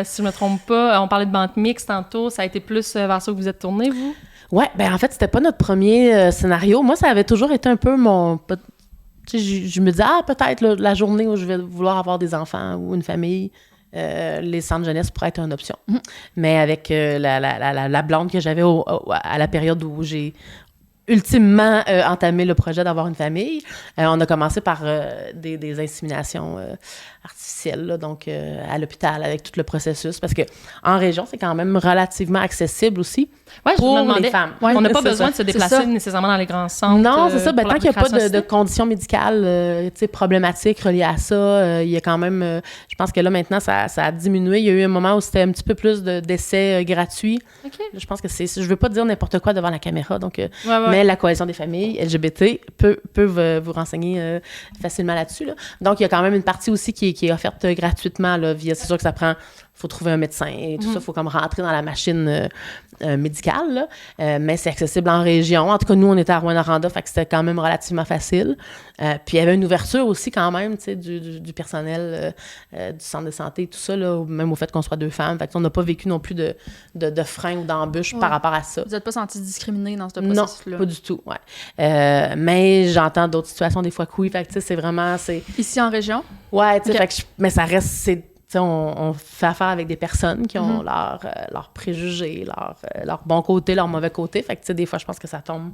si je me trompe pas, on parlait de banque mixte tantôt, ça a été plus vers ça que vous êtes tournée, vous? Ouais, ben en fait, c'était pas notre premier scénario. Moi, ça avait toujours été un peu mon... Tu sais, je me disais, peut-être là, la journée où je vais vouloir avoir des enfants ou une famille, les centres jeunesse pourraient être une option. Mais avec la blonde que j'avais à la période où j'ai ultimement entamé le projet d'avoir une famille, on a commencé par des inséminations artificielles, là, donc à l'hôpital avec tout le processus, parce que en région, c'est quand même relativement accessible aussi Ouais, je pour me demandais. les femmes. On n'a pas C'est besoin ça. de se C'est déplacer ça. nécessairement dans les grands centres. Non, c'est ça. Ben, pour tant qu'il n'y a pas procréation de assistée. conditions médicales tu sais, problématiques reliées à ça, il y a quand même... je pense que là, maintenant, ça a diminué. Il y a eu un moment où c'était un petit peu plus d'essais gratuits. OK. Je pense que c'est... Je ne veux pas dire n'importe quoi devant la caméra, donc... Ouais. Mais la Coalition des familles LGBT peut vous renseigner facilement là-dessus. Là. Donc, il y a quand même une partie aussi qui est offerte gratuitement. Là, c'est sûr que ça prend... Il faut trouver un médecin et tout ça. Il faut comme rentrer dans la machine médicale. Là. Mais c'est accessible en région. En tout cas, nous, on était à Rouyn-Noranda, fait que c'était quand même relativement facile. Puis, il y avait une ouverture aussi quand même, tu sais, du personnel du centre de santé, tout ça, là, même au fait qu'on soit deux femmes. Fait que, on n'a pas vécu non plus de frein ou d'embûches par rapport à ça. Vous n'êtes pas senti discriminé dans ce Non, processus-là? pas du tout, ouais. Mais j'entends d'autres situations des fois que oui. Fait que, tu sais, c'est vraiment... Ici en région? Ouais, tu sais, Ok. fait que mais ça reste... Tu sais, on fait affaire avec des personnes qui ont leurs préjugés, leur bon côté, leur mauvais côté. Fait que, tu sais, des fois, je pense que ça tombe.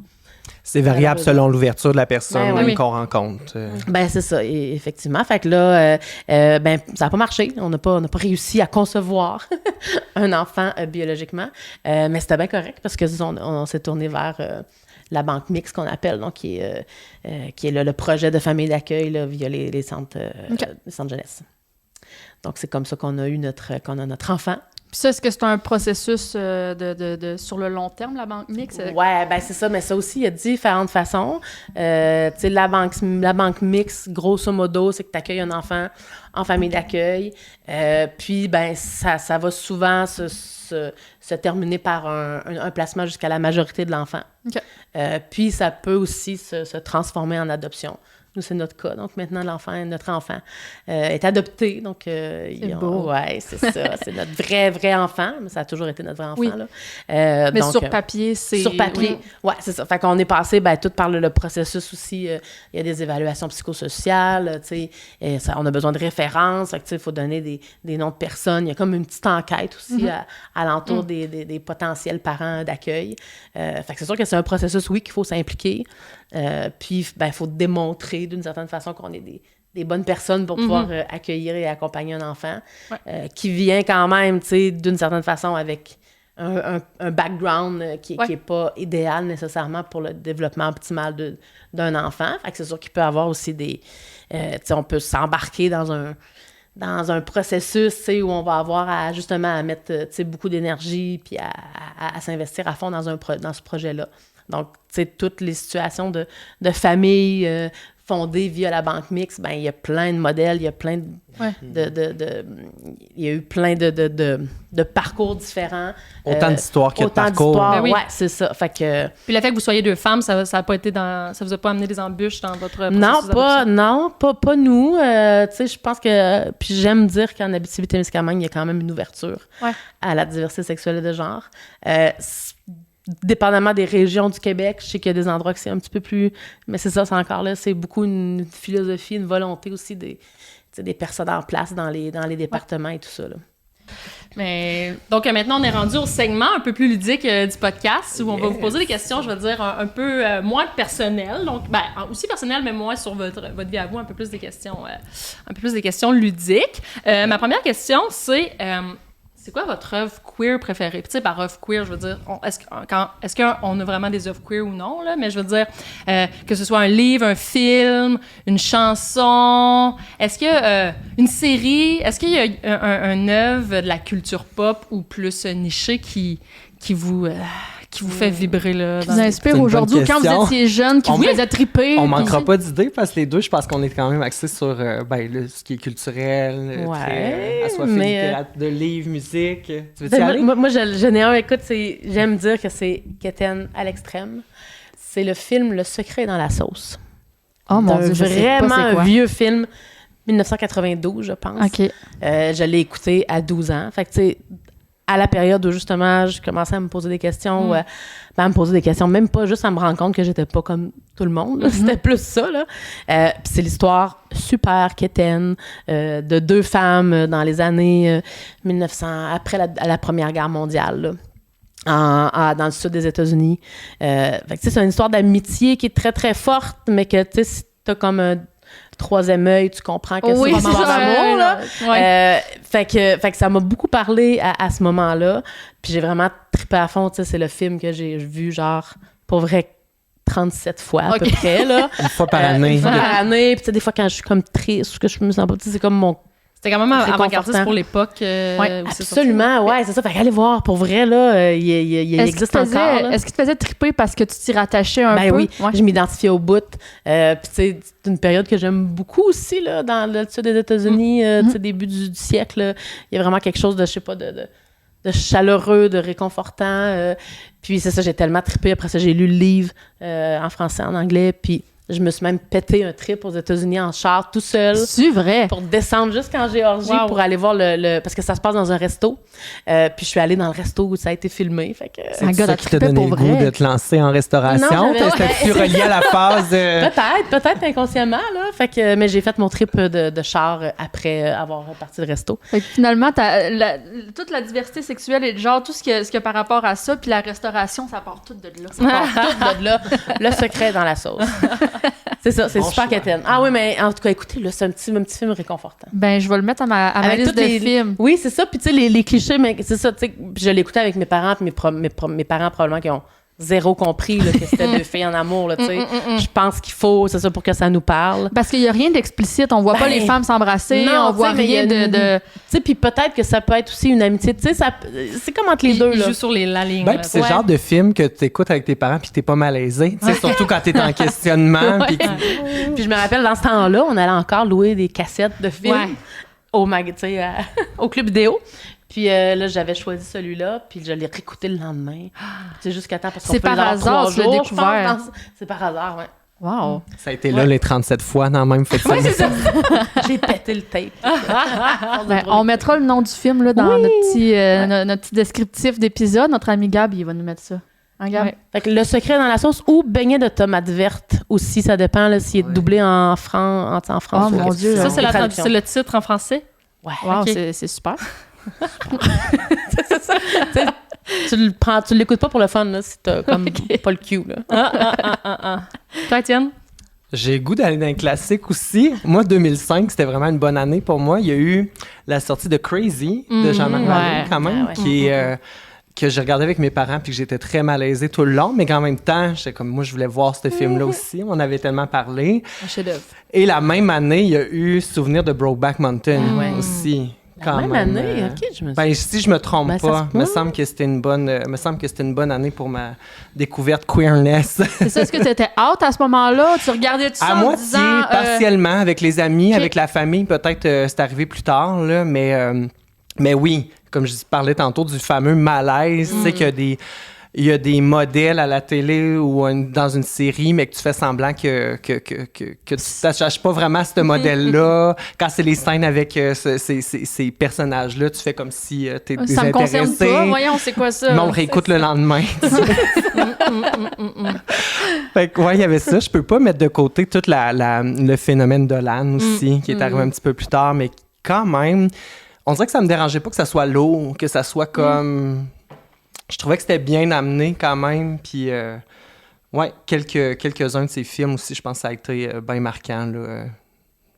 C'est variable selon l'ouverture de la personne Ben oui. qu'on rencontre. Ben, c'est ça, effectivement. Fait que là, ben, ça n'a pas marché. On n'a pas réussi à concevoir un enfant biologiquement. Mais c'était bien correct parce que on s'est tourné vers la banque mixte qu'on appelle, donc qui est le projet de famille d'accueil là, via les centres jeunesse. Donc, c'est comme ça qu'on a eu notre enfant. Puis ça, est-ce que c'est un processus sur le long terme, la banque mixte? Ouais, ben c'est ça, mais ça aussi, il y a différentes façons. Tu sais, la banque mixte, grosso modo, c'est que tu accueilles un enfant en famille d'accueil. Puis, ben ça va souvent se terminer par un placement jusqu'à la majorité de l'enfant. OK. Puis, ça peut aussi se transformer en adoption. Nous, c'est notre cas. Donc, maintenant, notre enfant est adopté. Donc, c'est beau. Ouais, c'est ça. C'est notre vrai enfant. Mais ça a toujours été notre vrai enfant, oui. là. Mais donc, sur papier, c'est... Sur papier, ouais, c'est ça. Fait qu'on est passé, tout par le processus aussi. Il y a des évaluations psychosociales, tu sais. On a besoin de références. Fait que, tu sais, il faut donner des noms de personnes. Il y a comme une petite enquête aussi alentour des potentiels parents d'accueil. Fait que c'est sûr que c'est un processus, oui, qu'il faut s'impliquer. Puis, il faut démontrer d'une certaine façon qu'on est des bonnes personnes pour pouvoir accueillir et accompagner un enfant qui vient quand même, tu sais, d'une certaine façon avec un background qui est pas idéal nécessairement pour le développement optimal d'un enfant. Fait que c'est sûr qu'il peut avoir aussi tu sais, on peut s'embarquer dans un processus, tu sais, où on va avoir justement à mettre, tu sais, beaucoup d'énergie puis à s'investir à fond dans ce projet-là. Donc, tu sais, toutes les situations de famille fondées via la banque mixte, il y a plein de modèles, il y a plein il y a eu plein de parcours différents. Autant d'histoires que de parcours. Ben oui. Ouais, c'est ça. Fait que... Puis le fait que vous soyez 2 femmes, ça a pas été ça vous a pas amené des embûches dans votre processus pas nous. Tu sais, je pense que... Puis j'aime dire qu'en Abitibi-Témiscamingue, il y a quand même une ouverture à la diversité sexuelle et de genre. Dépendamment des régions du Québec, je sais qu'il y a des endroits que c'est un petit peu plus... Mais c'est ça, c'est encore là, c'est beaucoup une philosophie, une volonté aussi des personnes en place dans les départements et tout ça, là. Mais donc maintenant, on est rendu au segment un peu plus ludique du podcast où on va vous poser des questions, je vais dire, un peu moins personnelles. Donc, aussi personnelles, mais moins sur votre vie à vous, un peu plus des questions ludiques. Ma première question, c'est quoi votre œuvre queer préférée? Puis, tu sais, par œuvre queer, je veux dire, est-ce qu'on a vraiment des œuvres queer ou non, là? Mais je veux dire, que ce soit un livre, un film, une chanson, est-ce qu'il y a une série, est-ce qu'il y a une œuvre de la culture pop ou plus nichée qui vous fait vibrer, là? Qui vous inspire aujourd'hui, quand vous étiez jeune, qui vous faisait triper? On manquera pas d'idées parce que les deux, je pense qu'on est quand même axés sur ce qui est culturel, très assoiffé de livres, musique. Tu veux-tu y aller? Moi, je n'ai un, écoute, j'aime dire que c'est quétaine à l'extrême. C'est le film Le secret dans la sauce. Oh mon Dieu, je sais pas vraiment c'est quoi. un vieux film, 1992, je pense. OK. Je l'ai écouté à 12 ans. Fait que, tu sais, à la période où, justement, je commençais à me poser des questions, à me poser des questions, même pas juste à me rendre compte que j'étais pas comme tout le monde, là. C'était plus ça, là. Puis c'est l'histoire super quétaine de 2 femmes dans les années 1900, après la Première Guerre mondiale, là. Dans le sud des États-Unis. Fait que, tu sais, c'est une histoire d'amitié qui est très, très forte, mais que, tu sais, si t'as comme un 3e œil, tu comprends que c'est vraiment d'amour, là. Fait que ça m'a beaucoup parlé à ce moment-là. Puis j'ai vraiment trippé à fond, tu sais, c'est le film que j'ai vu, genre, pour vrai, 37 fois à peu près, là. Une fois par année. Une fois par année. Puis tu sais, des fois, quand je suis comme triste ou que je me sens pas, tu sais, c'est comme mon... C'était quand même avant-gardiste pour l'époque. Absolument, ouais, c'est ça. Fait qu'allez voir, pour vrai, là, il existe encore. Là. Est-ce qu'il te faisait triper parce que tu t'y rattachais un peu? Oui, je m'identifiais au bout. Puis tu sais, c'est une période que j'aime beaucoup aussi, là, dans le sud des États-Unis, tu sais, début du siècle. Là. Il y a vraiment quelque chose de, je sais pas, de chaleureux, de réconfortant. Puis c'est ça, j'ai tellement trippé. Après ça, j'ai lu le livre en français, en anglais, puis... Je me suis même pété un trip aux États-Unis en char tout seul. C'est vrai? Pour descendre jusqu'en Géorgie pour aller voir parce que ça se passe dans un resto. Puis je suis allée dans le resto où ça a été filmé. Fait que, c'est ça qui t'a donné le goût de te lancer en restauration? T'étais-tu relié à la phase de... Peut-être inconsciemment, là. Fait que, mais j'ai fait mon trip de char après avoir parti de resto. Fait que finalement, toute la diversité sexuelle et de genre, tout ce qu'il y a par rapport à ça, puis la restauration, ça part tout de là. Ça part tout de là. Le secret dans la sauce. C'est ça, c'est super quétaine. Ah oui, mais en tout cas, écoutez, là, c'est un petit film réconfortant. Ben, je vais le mettre à ma liste de films. Oui, c'est ça. Puis tu sais, les clichés, mais c'est ça, tu sais, je l'ai écouté avec mes parents, puis mes parents probablement qui ont zéro compris là, que c'était deux filles en amour. Là, tu sais. Je pense qu'il faut, c'est ça, pour que ça nous parle. Parce qu'il y a rien d'explicite. On voit pas les femmes s'embrasser, non, on voit tu sais, mais rien il y a de... Tu sais, puis peut-être que ça peut être aussi une amitié. Tu sais, c'est comme entre les deux. Il Là. joue sur la ligne. Ben, là. puis c'est le genre de film que tu écoutes avec tes parents puis t'es pas malaisé. Tu sais, surtout quand t'es en questionnement. Puis Puis je me rappelle, dans ce temps-là, on allait encore louer des cassettes de films Ouais. au club vidéo. Puis là, j'avais choisi celui-là, puis je l'ai réécouté le lendemain. C'est jusqu'à temps parce qu'on C'est peut par les avoir hasard, 3 tu l'as jours, découvert. je pense, c'est par hasard, ouais. Wow. ça a été là les 37 fois dans le même fait. Ouais, c'est ça. J'ai pété le tape. Ben, on mettra le nom du film là, dans notre petit descriptif d'épisode. Notre ami Gab, il va nous mettre ça. Hein, Gab? Ouais. Fait que le secret dans la sauce ou beignet de tomates vertes aussi, ça dépend là, s'il est doublé en franc, en France. Oh, mon Dieu. Ça, c'est traduction. c'est le titre en français? Ouais. Wow, Ok. c'est super. Tu l'écoutes pas pour le fun, là, si t'as comme pas le cue, là. Toi, Étienne? J'ai le goût d'aller dans les classiques aussi. Moi, 2005, c'était vraiment une bonne année pour moi. Il y a eu la sortie de Crazy de Jean-Marc Vallée, ouais. quand même, Ah ouais. qui est... que j'ai regardé avec mes parents puis que j'étais très malaisée tout le long, mais qu'en même temps, j'étais comme, moi, je voulais voir ce film-là aussi. On avait tellement parlé. Un chef-d'œuvre. Et la même année, il y a eu Souvenir de Brokeback Mountain Ouais. aussi. La Quand même année, OK, je me suis... Ben, si je me trompe Ben, ça pas, se me peut. semble que c'était une bonne année pour ma découverte queerness. C'est ça, est-ce que tu étais out à ce moment-là? Tu regardais tout ça À en moitié, disant... partiellement, avec les amis, ok. avec la famille, peut-être c'est arrivé plus tard, là, mais oui, comme je parlais tantôt du fameux malaise, tu sais qu'il y a des modèles à la télé ou dans une série, mais que tu fais semblant que tu t'attaches pas vraiment à ce modèle-là. Quand c'est les scènes avec ces personnages-là, tu fais comme si t'es Ça me concerne désintéressé. pas. Voyons, c'est quoi ça? Mais on le réécoute le lendemain. Fait que, ouais, il y avait ça. Je peux pas mettre de côté tout le phénomène Dolan aussi, qui est arrivé un petit peu plus tard, mais quand même, on dirait que ça me dérangeait pas que ça soit lourd, que ça soit comme... Je trouvais que c'était bien amené quand même, puis ouais, quelques-uns de ces films aussi, je pense que ça a été bien marquant, là.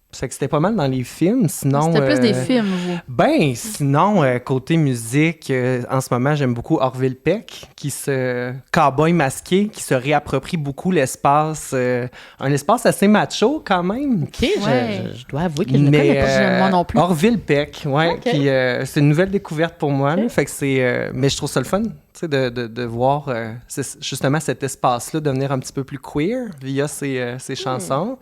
C'est que c'était pas mal dans les films, sinon... C'était plus des films, vous. Ben, sinon, côté musique, en ce moment, j'aime beaucoup Orville Peck, cowboy masqué, qui se réapproprie beaucoup l'espace, un espace assez macho quand même. OK, Ouais. je dois avouer que je le connais pas. moi non plus. Orville Peck, ouais, Ok. qui, c'est une nouvelle découverte pour moi, là, fait que c'est... mais je trouve ça le fun, tu sais, de voir justement cet espace-là devenir un petit peu plus queer via ses chansons.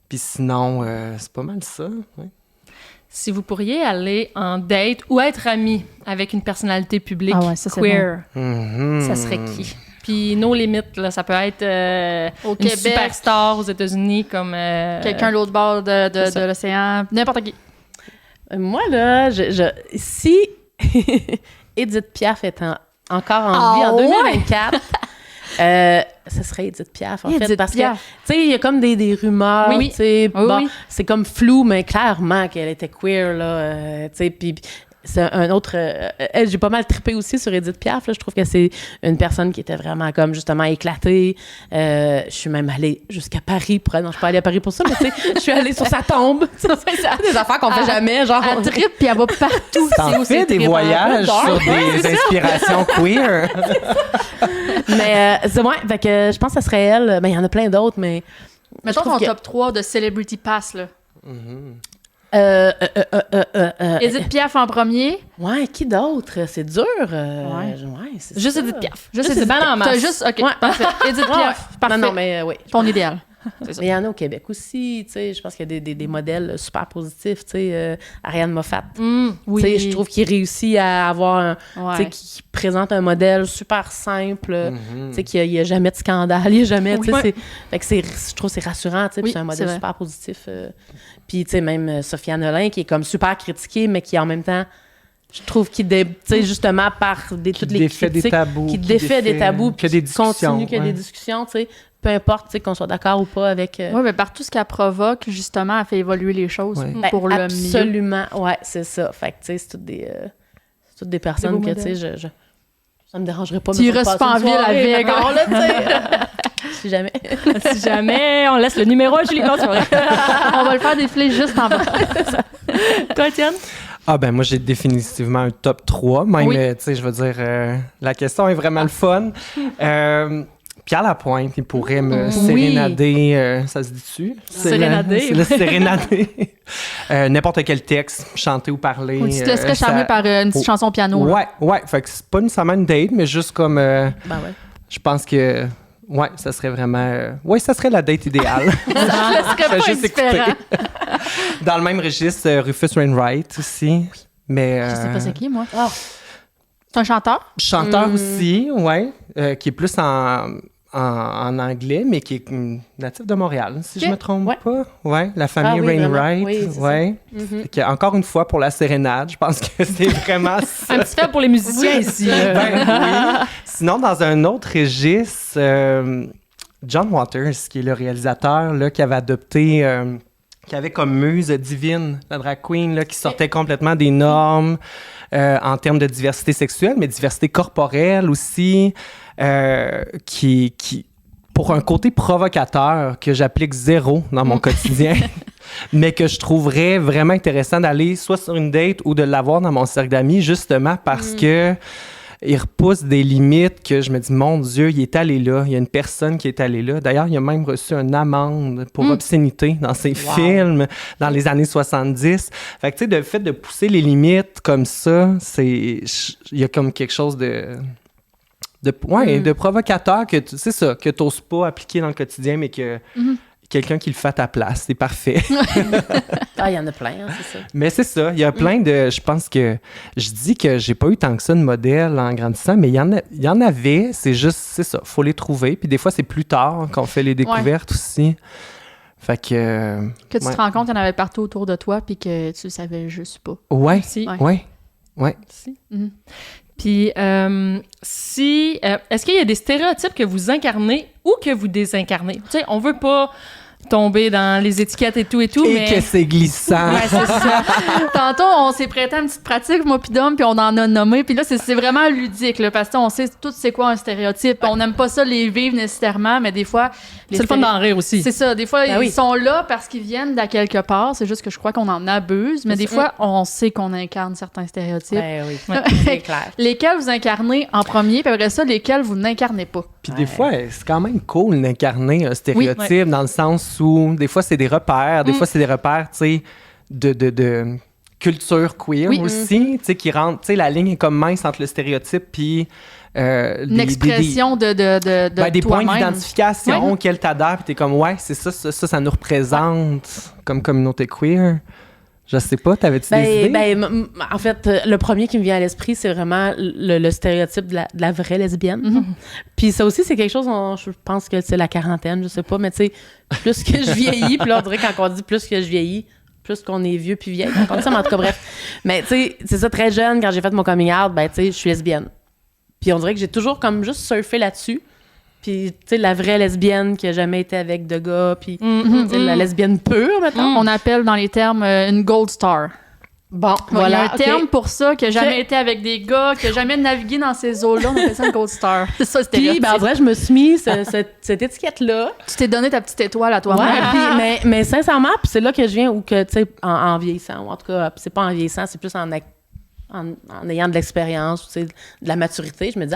Puis sinon, c'est pas mal ça, ouais. Si vous pourriez aller en date ou être ami avec une personnalité publique Ah ouais, ça, c'est queer, Mhm. ça serait qui? Puis nos limites, là, ça peut être Au une Québec, superstar aux États-Unis comme... quelqu'un de l'autre bord c'est ça. de l'océan, n'importe qui. Moi, là, si Édith Piaf est encore en vie en 2024... ce serait Édith Piaf, en fait, Édith parce Piaf. que, tu sais, il y a comme des rumeurs, Oui. tu sais, Oui, bon, oui. c'est comme flou, mais clairement qu'elle était queer, là, tu sais, puis c'est un autre... j'ai pas mal trippé aussi sur Édith Piaf, là, je trouve que c'est une personne qui était vraiment comme, justement, éclatée. Je suis même allée jusqu'à Paris pour... Non, je suis pas allée à Paris pour ça, mais tu sais, je suis allée sur sa tombe. C'est des affaires qu'on fait jamais, genre... Elle trippe, puis elle va partout. T'en fais des voyages sur des inspirations queer. Mais c'est ouais, fait que je pense que ça serait elle. Mais il y en a plein d'autres, mais... Mettons je trouve ton que- top 3 de Celebrity Pass, là. Édith Piaf en premier. Ouais, qui d'autre? C'est dur. Ouais. C'est Juste ça. Édith Piaf. Juste C'est Édith bien Piaf. en masse. T'as juste... OK, Ouais. parfait. Édith Ouais, Piaf, ouais. parfait. Non, mais oui. Ton idéal. Mais il y en a au Québec aussi, tu sais. Je pense qu'il y a des modèles super positifs, tu sais. Ariane Moffat. Oui. Tu sais, je trouve qu'il réussit à avoir un... Ouais. Tu sais, qui présente un modèle super simple, tu sais, qu'il n'y a jamais de scandale, il n'y a jamais, tu sais, Oui. fait que je trouve que c'est rassurant, tu sais, puis Oui, c'est un c'est modèle vrai. super positif. Puis, tu sais, même Sofiane Nolin, qui est comme super critiquée, mais qui, en même temps, je trouve qu'il, tu sais, justement, par toutes les défait des critiques, tabous, qui défait des tabous, qu'il y a puis des qui continue, discussions, qu'il y a des ouais. discussions, tu sais, peu importe, tu sais, qu'on soit d'accord ou pas avec... Oui, mais par tout ce qu'elle provoque, justement, elle fait évoluer les choses Ouais. ben, pour le mieux. absolument, ouais, c'est ça. Fait que, tu sais, c'est toutes des personnes beaux que, tu sais, ça me dérangerait pas. Tu mettons, de restes passer pas en une ville soirée, avec, mettons, là, tu sais. Si jamais. Si jamais, on laisse le numéro à Julie. Non, c'est vrai. On va le faire défiler juste en bas. Toi, Étienne? Ah ben moi, j'ai définitivement un top 3. Même, Oui. tu sais, je veux dire, la question est vraiment le fun. Pierre Lapointe, il pourrait me sérénader, ça se dit-tu? Sérénader. C'est le sérénader. N'importe quel texte, chanter ou parler. Ou tu te laisserais charmer par une petite chanson piano. là. Ouais. Fait que c'est pas nécessairement une date, mais juste comme... Ben ouais. je pense que... Ouais, ça serait vraiment... ça serait la date idéale. Ça serait Fais pas juste indifférent. écouter. Dans le même registre, Rufus Wainwright aussi. Mais, Je sais pas c'est qui, moi. Ah. C'est un chanteur? chanteur aussi, ouais, qui est plus en anglais, mais qui est natif de Montréal, si je me trompe Ouais. pas. Ouais, la famille Ah oui, Wainwright. vraiment. Oui, c'est ouais. Mhm. Fait que, encore une fois, pour la sérénade, je pense que c'est vraiment ça. Un petit fait pour les musiciens ici. là. Ben oui. Sinon, dans un autre registre, John Waters, qui est le réalisateur là, qui avait adopté, qui avait comme muse divine la drag queen, là, qui sortait complètement des normes en termes de diversité sexuelle, mais diversité corporelle aussi, qui pour un côté provocateur que j'applique zéro dans mon quotidien, mais que je trouverais vraiment intéressant d'aller soit sur une date ou de l'avoir dans mon cercle d'amis, justement parce que il repousse des limites que je me dis, mon Dieu, il est allé là. Il y a une personne qui est allée là. D'ailleurs, il a même reçu une amende pour obscénité dans ses films dans les années 70. Fait que, tu sais, le fait de pousser les limites comme ça, il y a comme quelque chose de provocateur que c'est ça, que t'oses pas appliquer dans le quotidien, mais que quelqu'un qui le fait à ta place, c'est parfait. Ah, il y en a plein, hein, c'est ça. Mais c'est ça, il y a plein de... Je pense que... Je dis que j'ai pas eu tant que ça de modèles en grandissant, mais il y en avait, c'est juste, c'est ça, faut les trouver. Puis des fois, c'est plus tard qu'on fait les découvertes aussi. Fait que... Que tu te rends compte qu'il y en avait partout autour de toi puis que tu le savais juste pas. Ouais, Si. ouais. Si. Mhm. Puis, est-ce qu'il y a des stéréotypes que vous incarnez ou que vous désincarnez? Tu sais, on veut pas tomber dans les étiquettes et tout, Et mais... que c'est glissant. Ouais, c'est ça. Tantôt, on s'est prêté à une petite pratique, moi puis Dom, puis on en a nommé. Puis là, c'est vraiment ludique, là, parce qu'on sait tout c'est quoi un stéréotype. On n'aime pas ça les vivre nécessairement, mais des fois... les C'est le fun d'en rire aussi. C'est ça. Des fois, Ben ils oui. sont là parce qu'ils viennent d'à quelque part. C'est juste que je crois qu'on en abuse. Mais des fois, on sait qu'on incarne certains stéréotypes. Ben oui, Ouais. c'est clair. Lesquels vous incarnez en premier, puis après ça, lesquels vous n'incarnez pas. Puis des fois, c'est quand même cool d'incarner un stéréotype dans le sens où des fois, c'est des repères. Des fois, c'est des repères, tu sais, de culture queer aussi, tu sais, qui rentrent... Tu sais, la ligne est comme mince entre le stéréotype puis... Une expression de des points toi-même. d'identification auxquels t'adhères, puis t'es comme, ouais, c'est ça nous représente comme communauté queer. Je sais pas, t'avais-tu des idées? En fait, le premier qui me vient à l'esprit, c'est vraiment le stéréotype de la vraie lesbienne. Puis ça aussi, c'est quelque chose, je pense que c'est la quarantaine, je sais pas, mais tu sais, plus que je vieillis, puis là, on dirait quand on dit plus que je vieillis, plus qu'on est vieux puis vieille, quand on dit ça, mais en tout cas, bref. Mais tu sais, c'est ça, très jeune, quand j'ai fait mon coming out, ben tu sais, je suis lesbienne. Puis on dirait que j'ai toujours comme juste surfé là-dessus. Puis, tu sais, la vraie lesbienne qui a jamais été avec de gars, puis tu sais, la lesbienne pure, maintenant. On appelle dans les termes une gold star. Bon, Voilà, il y a un ok. terme pour ça, qui n'a jamais été avec des gars, qui n'a jamais navigué dans ces eaux-là. On appelle ça une gold star. C'est ça, le Puis, stéréotype. ben, en vrai, je me suis mis cette étiquette-là. Tu t'es donné ta petite étoile à Ouais, toi-même. mais sincèrement, puis c'est là que je viens, ou que, tu sais, en vieillissant, ou en tout cas, c'est pas en vieillissant, c'est plus en ayant de l'expérience, tu sais, de la maturité, je me dis,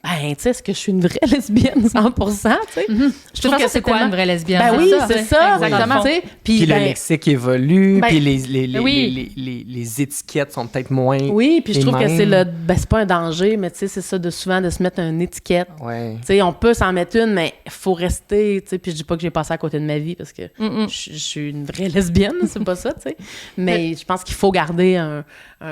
ben, tu sais, est-ce que je suis une vraie lesbienne 100%, tu sais? Je trouve que c'est quoi tellement- une vraie lesbienne? Ben oui, c'est ça, Exactement. tu sais. Puis le ben, lexique évolue, ben, puis oui. les étiquettes sont peut-être moins... oui, puis je les trouve que mêmes. c'est pas un danger, mais tu sais, c'est ça, souvent de se mettre une étiquette. Ouais. Tu sais, on peut s'en mettre une, mais il faut rester, tu sais, puis je dis pas que j'ai passé à côté de ma vie parce que je suis une vraie lesbienne, c'est pas ça, tu sais. Mais je pense qu'il faut garder tu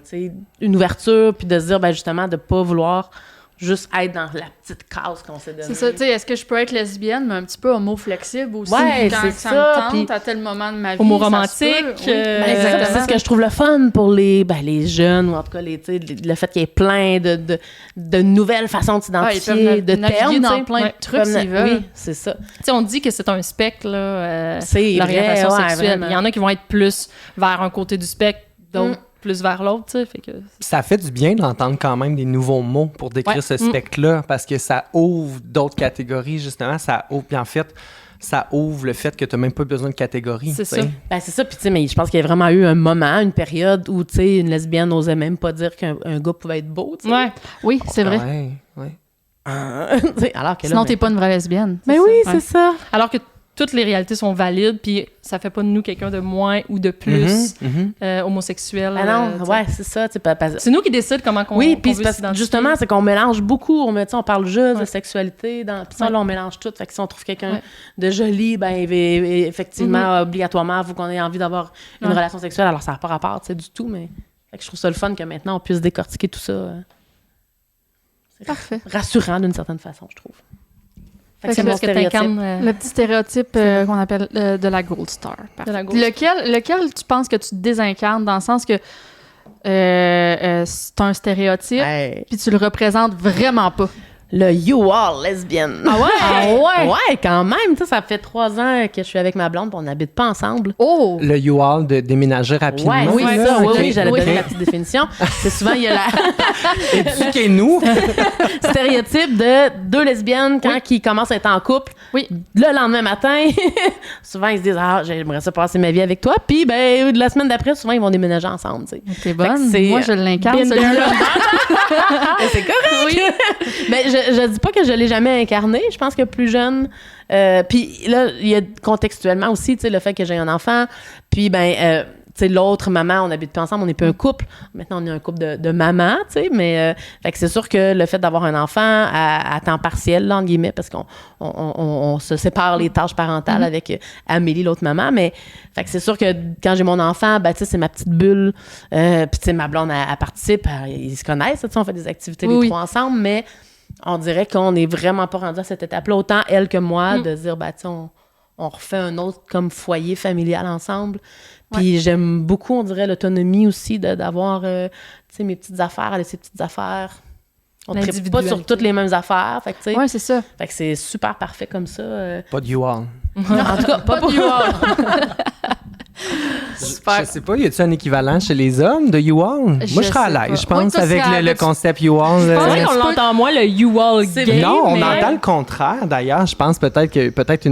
sais, une ouverture, puis de se dire, ben justement, de pas vouloir juste être dans la petite case qu'on s'est donnée. C'est ça, tu sais, est-ce que je peux être lesbienne, mais un petit peu homo-flexible aussi? Ouais, quand c'est ça ça, me tente, puis à tel moment de ma vie. homo-romantique, ça se peut. Oui, Ben, exactement. c'est ce que je trouve le fun pour les jeunes, ou en tout cas, tu sais, le fait qu'il y ait plein de nouvelles façons de Ah, ils s'identifier, peuvent de naviguer termes. dans tu sais. plein de Ouais, trucs s'ils veulent. Oui, c'est ça. Tu sais, on dit que c'est un spectre, là, C'est l'orientation vrai, ouais, sexuelle. vraiment. Il y en a qui vont être plus vers un côté du spectre, d'autres plus vers l'autre, tu sais, fait que... Ça fait du bien d'entendre quand même des nouveaux mots pour décrire Ouais. ce spectre-là, parce que ça ouvre d'autres catégories, justement. Ça ouvre, puis en fait, ça ouvre le fait que tu n'as même pas besoin de catégorie. C'est tu sais. ça. Ben, c'est ça. Puis, tu sais, mais je pense qu'il y a vraiment eu un moment, une période où, tu sais, une lesbienne n'osait même pas dire qu'un gars pouvait être beau, tu sais. Ouais. Oui, c'est vrai. Ouais. Tu sais, alors que là, Sinon, t'es pas une vraie lesbienne. Mais oui, ça. c'est ça. Alors que toutes les réalités sont valides, puis ça fait pas de nous quelqu'un de moins ou de plus homosexuel. Ben non, tu sais. ouais, c'est ça. Tu sais, C'est nous qui décident comment qu'on oui, qu'on puis veut c'est parce que s'identifier. justement, c'est qu'on mélange beaucoup. On parle juste de Ouais. sexualité. Puis ça, Ouais. là, on mélange tout. Fait que si on trouve quelqu'un Ouais. de joli, ben effectivement, obligatoirement, il faut qu'on ait envie d'avoir une Ouais. relation sexuelle. Alors, ça n'a pas rapport, tu sais, du tout. Mais fait que je trouve ça le fun que maintenant, on puisse décortiquer tout ça. C'est Parfait. rassurant d'une certaine façon, je trouve. Fait que Fait c'est que mon Est-ce que stéréotype. t'incarnes Le petit stéréotype qu'on appelle de la Gold Star. Parfait. de la Gold Lequel tu penses que tu désincarnes dans le sens que c'est un stéréotype Hey. puis tu le représentes vraiment pas? Le You Are lesbienne. Ah ouais? Ouais, quand même. Tu sais, ça fait 3 ans que je suis avec ma blonde et on n'habite pas ensemble. Oh! Le you-all de déménager rapidement. Ouais, oui, là, ça, ok. oui, j'allais Oui. donner la petite définition. C'est souvent, il y a Éduquez-nous. le stéréotype de 2 lesbiennes quand ils commencent à être en couple. Oui. Le lendemain matin, souvent, ils se disent « Ah, j'aimerais ça passer ma vie avec toi. » Puis, ben, la semaine d'après, souvent, ils vont déménager ensemble, tu sais. T'es bonne. c'est- Moi, je l'incarne, Been celui-là. Mais c'est correct! Mais je dis pas que je l'ai jamais incarné. Je pense que plus jeune... puis là, il y a contextuellement aussi, tu sais, le fait que j'ai un enfant. Puis, ben... tu sais, l'autre maman, on n'habite plus ensemble, on n'est plus un couple. Maintenant, on est un couple de mamans, tu sais, mais fait que c'est sûr que le fait d'avoir un enfant à temps partiel, là, entre guillemets, parce qu'on se sépare les tâches parentales avec Amélie, l'autre maman, mais fait que c'est sûr que quand j'ai mon enfant, ben, tu sais, c'est ma petite bulle. Puis, tu sais, ma blonde, elle participe, ils se connaissent, tu sais, on fait des activités les Oui. 3 ensemble, mais on dirait qu'on n'est vraiment pas rendu à cette étape-là, autant elle que moi, de dire, ben, tu sais, on refait un autre comme foyer familial ensemble. Puis j'aime beaucoup, on dirait, l'autonomie aussi d'avoir, tu sais, mes petites affaires, aller ses petites affaires. On ne tripe pas sur L'individualité. toutes les mêmes affaires. Fait que, tu sais, Ouais, c'est ça. fait que c'est super parfait comme ça. Pas de you-all. En tout cas, pas pour Je sais pas, y a-t-il un équivalent chez les hommes de you-all? Moi, je serais à sais pas. l'aise, je Oui, pense, toi, tu avec serais à le l'aise. concept you-all. Je pense Ouais, qu'on tu peux- l'entend moins, le you all C'est gay. Non, on mais- entend le contraire, d'ailleurs. Je pense peut-être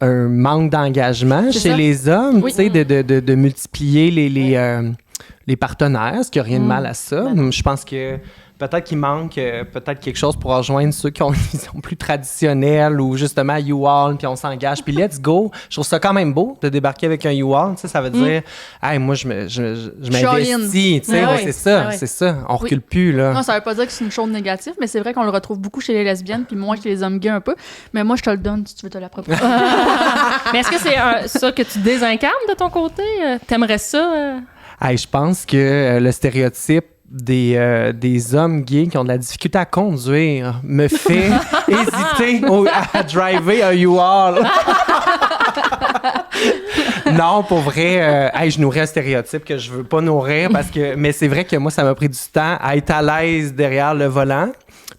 un manque d'engagement C'est chez ça. les hommes, Oui. tu sais, de multiplier les partenaires, ce qui n'a rien de mal à ça. Je pense que peut-être qu'il manque peut-être quelque chose pour rejoindre ceux qui ont une vision plus traditionnelle ou justement you-all, puis on s'engage, puis let's go. Je trouve ça quand même beau de débarquer avec un you-all, tu sais, ça veut dire, hey, moi, je m'investis, tu sais, Ah ouais, oui. c'est ça, Ah oui. c'est ça. On Oui. recule plus, là. Non, ça veut pas dire que c'est une chose négative, mais c'est vrai qu'on le retrouve beaucoup chez les lesbiennes, puis moins chez les hommes gays un peu. Mais moi, je te le donne si tu veux te l'approprier. Mais est-ce que c'est ça que tu désincarnes de ton côté? T'aimerais ça? Hey, je pense que le stéréotype des hommes gays qui ont de la difficulté à conduire me fait hésiter à driver un U-Haul. Non, pour vrai, hey, je nourris un stéréotype que je veux pas nourrir mais c'est vrai que moi, ça m'a pris du temps à être à l'aise derrière le volant.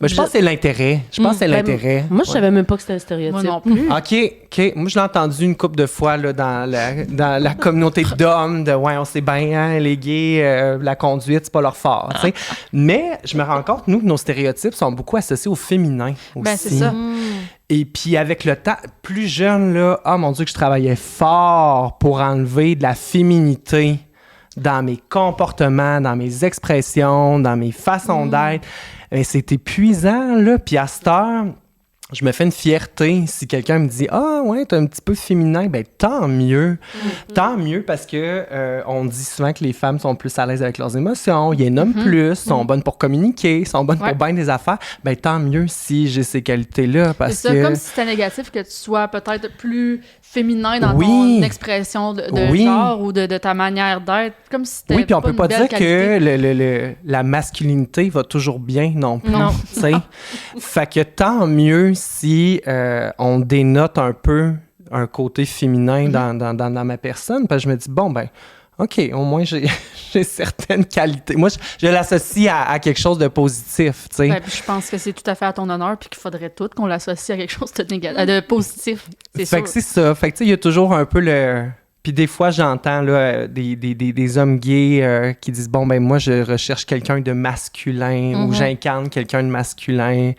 Mais je pense que c'est l'intérêt. Je pense que c'est l'intérêt. Moi, je Ouais. savais même pas que c'était un stéréotype. Moi non plus. OK. Moi, je l'ai entendu une couple de fois là, dans la communauté d'hommes, de ouais, on sait bien, hein, les gays, la conduite, c'est pas leur fort. tu sais. Mais je me rends compte, nous, que nos stéréotypes sont beaucoup associés au féminin aussi. Ben, c'est ça. Et puis, avec le temps, plus jeune, là, oh mon Dieu, que je travaillais fort pour enlever de la féminité dans mes comportements, dans mes expressions, dans mes façons d'être. Et c'est épuisant, là. Puis à cette heure, je me fais une fierté si quelqu'un me dit « Ah, ouais, t'es un petit peu féminin. » Ben tant mieux. Tant mieux parce que on dit souvent que les femmes sont plus à l'aise avec leurs émotions, ils les nomment plus, sont bonnes pour communiquer, sont bonnes Ouais. pour bien des affaires. Ben tant mieux si j'ai ces qualités-là parce C'est ça, que... comme si c'était négatif que tu sois peut-être plus féminin dans Oui. ton expression de Oui. genre ou de ta manière d'être, comme si c'était Oui, puis on pas peut une pas belle dire qualité. que la masculinité va toujours bien non plus. Non. tu sais. Fait que tant mieux si on dénote un peu un côté féminin dans ma personne, parce que je me dis, bon, ben, OK, au moins j'ai certaines qualités. Moi, je l'associe à quelque chose de positif, tu sais. Ben, puis je pense que c'est tout à fait à ton honneur, puis qu'il faudrait tout qu'on l'associe à quelque chose de positif. C'est Fait sûr. que c'est ça. Fait que tu sais, il y a toujours un peu le... Puis des fois, j'entends là, des hommes gays qui disent « Bon, ben moi, je recherche quelqu'un de masculin ou j'incarne quelqu'un de masculin. »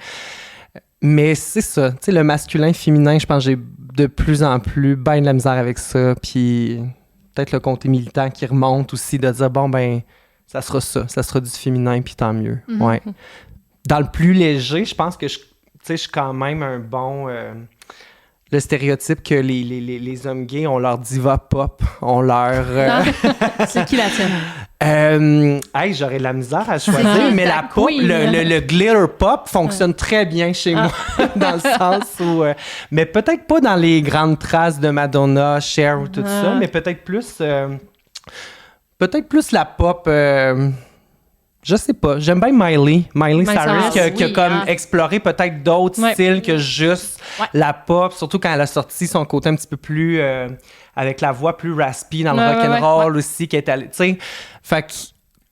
Mais c'est ça, tu sais, le masculin, féminin, je pense que j'ai de plus en plus bien de la misère avec ça. Puis peut-être le côté militant qui remonte aussi, de dire, bon, ben, ça sera du féminin, puis tant mieux. Ouais. Dans le plus léger, je pense que je suis quand même un bon... le stéréotype que les hommes gays ont leur diva pop, ont leur... C'est qui la tienne? J'aurais de la misère à choisir, mais la pop, le glitter pop fonctionne très bien chez moi, dans le sens où... mais peut-être pas dans les grandes traces de Madonna, Cher ou tout ça, mais peut-être plus la pop... je sais pas. J'aime bien Miley Cyrus, qui a comme exploré peut-être d'autres styles que juste la pop, surtout quand elle a sorti son côté un petit peu plus... avec la voix plus raspy dans le rock'n'roll aussi, qui est allée... Tu sais, fait que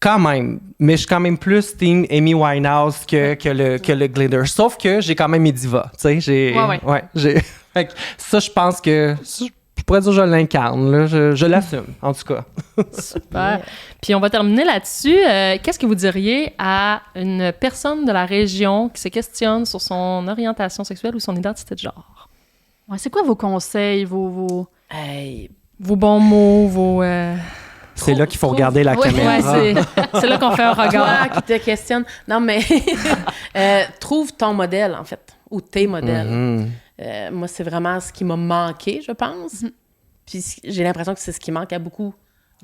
quand même, mais je suis quand même plus team Amy Winehouse que le glitter. Sauf que j'ai quand même mes divas, tu sais. Fait que ça, je pense que... Je pourrais dire que je l'incarne, là. Je l'assume, en tout cas. Super. Puis on va terminer là-dessus. Qu'est-ce que vous diriez à une personne de la région qui se questionne sur son orientation sexuelle ou son identité de genre? Ouais, c'est quoi vos conseils, vos... Vos bons mots, vos... C'est là qu'il faut regarder la caméra. Ouais, c'est là qu'on fait un regard. Toi qui te questionne. Non, mais trouve ton modèle, en fait, ou tes modèles. Moi, c'est vraiment ce qui m'a manqué, je pense. Puis j'ai l'impression que c'est ce qui manque à beaucoup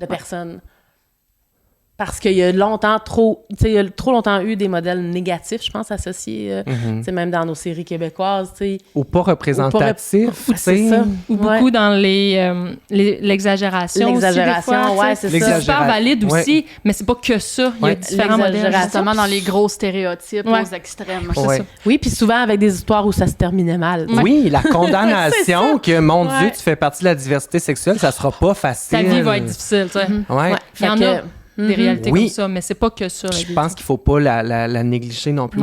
de personnes. Parce qu'il y a trop longtemps eu des modèles négatifs, je pense, associés, même dans nos séries québécoises. Ou pas représentatifs. C'est ça. Ou beaucoup dans l'exagération. L'exagération, aussi, c'est ça. C'est super valide aussi, mais c'est pas que ça. Il y a différents modèles. Justement, dans les gros stéréotypes aux extrêmes. C'est ça. Oui, puis souvent avec des histoires où ça se terminait mal. Oui, la condamnation que, mon Dieu, tu fais partie de la diversité sexuelle, ça sera pas facile. Ta vie va être difficile, tu sais. Il y en a des réalités comme ça, mais c'est pas que ça. Je pense qu'il faut pas la négliger non plus,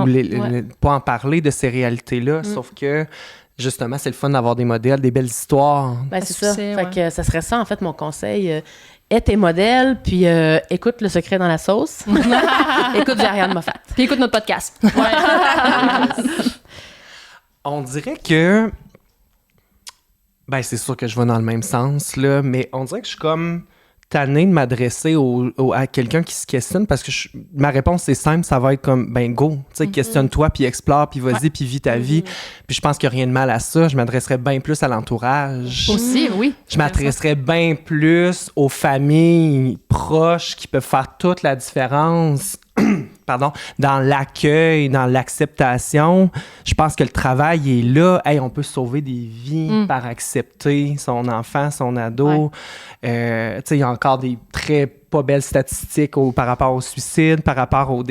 pas en parler de ces réalités-là, sauf que justement, c'est le fun d'avoir des modèles, des belles histoires. Ben, c'est ça. Fait que ça serait ça, en fait, mon conseil. Aie tes modèles, puis écoute Le Secret dans la sauce. Écoute Ariane Moffat. Puis écoute notre podcast. On dirait que... Ben, c'est sûr que je vais dans le même sens, là, mais on dirait que je suis comme... tannée de m'adresser à quelqu'un qui se questionne parce que ma réponse c'est simple, ça va être comme ben go, tu sais, questionne-toi puis explore puis vas-y puis vis ta vie. Puis je pense qu'il n'y a rien de mal à ça. Je m'adresserais bien plus à l'entourage. Aussi, oui. Je m'adresserais bien plus aux familles proches qui peuvent faire toute la différence. Dans l'accueil, dans l'acceptation. Je pense que le travail est là. Hey, on peut sauver des vies par accepter son enfant, son ado. Tu sais, il y a encore des très pas belles statistiques par rapport au suicide, par rapport aux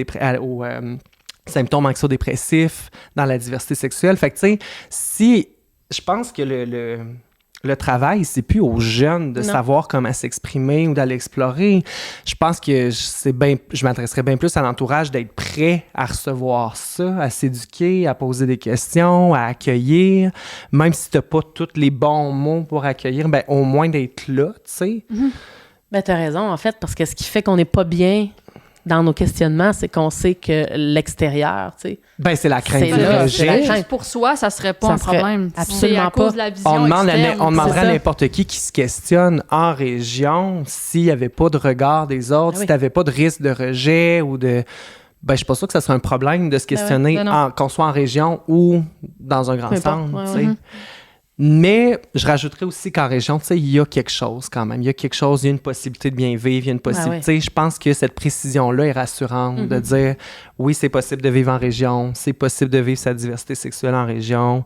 symptômes anxio-dépressifs dans la diversité sexuelle. Fait que, tu sais, je pense que le travail, c'est plus aux jeunes de savoir comment s'exprimer ou d'aller explorer. Je pense que je m'adresserais bien plus à l'entourage d'être prêt à recevoir ça, à s'éduquer, à poser des questions, à accueillir. Même si tu n'as pas tous les bons mots pour accueillir, ben au moins d'être là, tu sais. Ben, tu as raison, en fait, parce que ce qui fait qu'on n'est pas bien dans nos questionnements, c'est qu'on sait que l'extérieur, tu sais... Ben, c'est la crainte du rejet. Juste pour soi, ça serait pas un problème. Absolument à cause de la vision on demanderait à ça. n'importe qui se questionne en région s'il n'y avait pas de regard des autres, si tu n'avais pas de risque de rejet ou de... Ben, je suis pas sûre que ça serait un problème de se questionner qu'on soit en région ou dans un grand centre, tu sais. Mais je rajouterais aussi qu'en région, tu sais, il y a quelque chose quand même. Il y a une possibilité de bien vivre, il y a une possibilité. Je pense que cette précision-là est rassurante de dire, oui, c'est possible de vivre en région, c'est possible de vivre sa diversité sexuelle en région.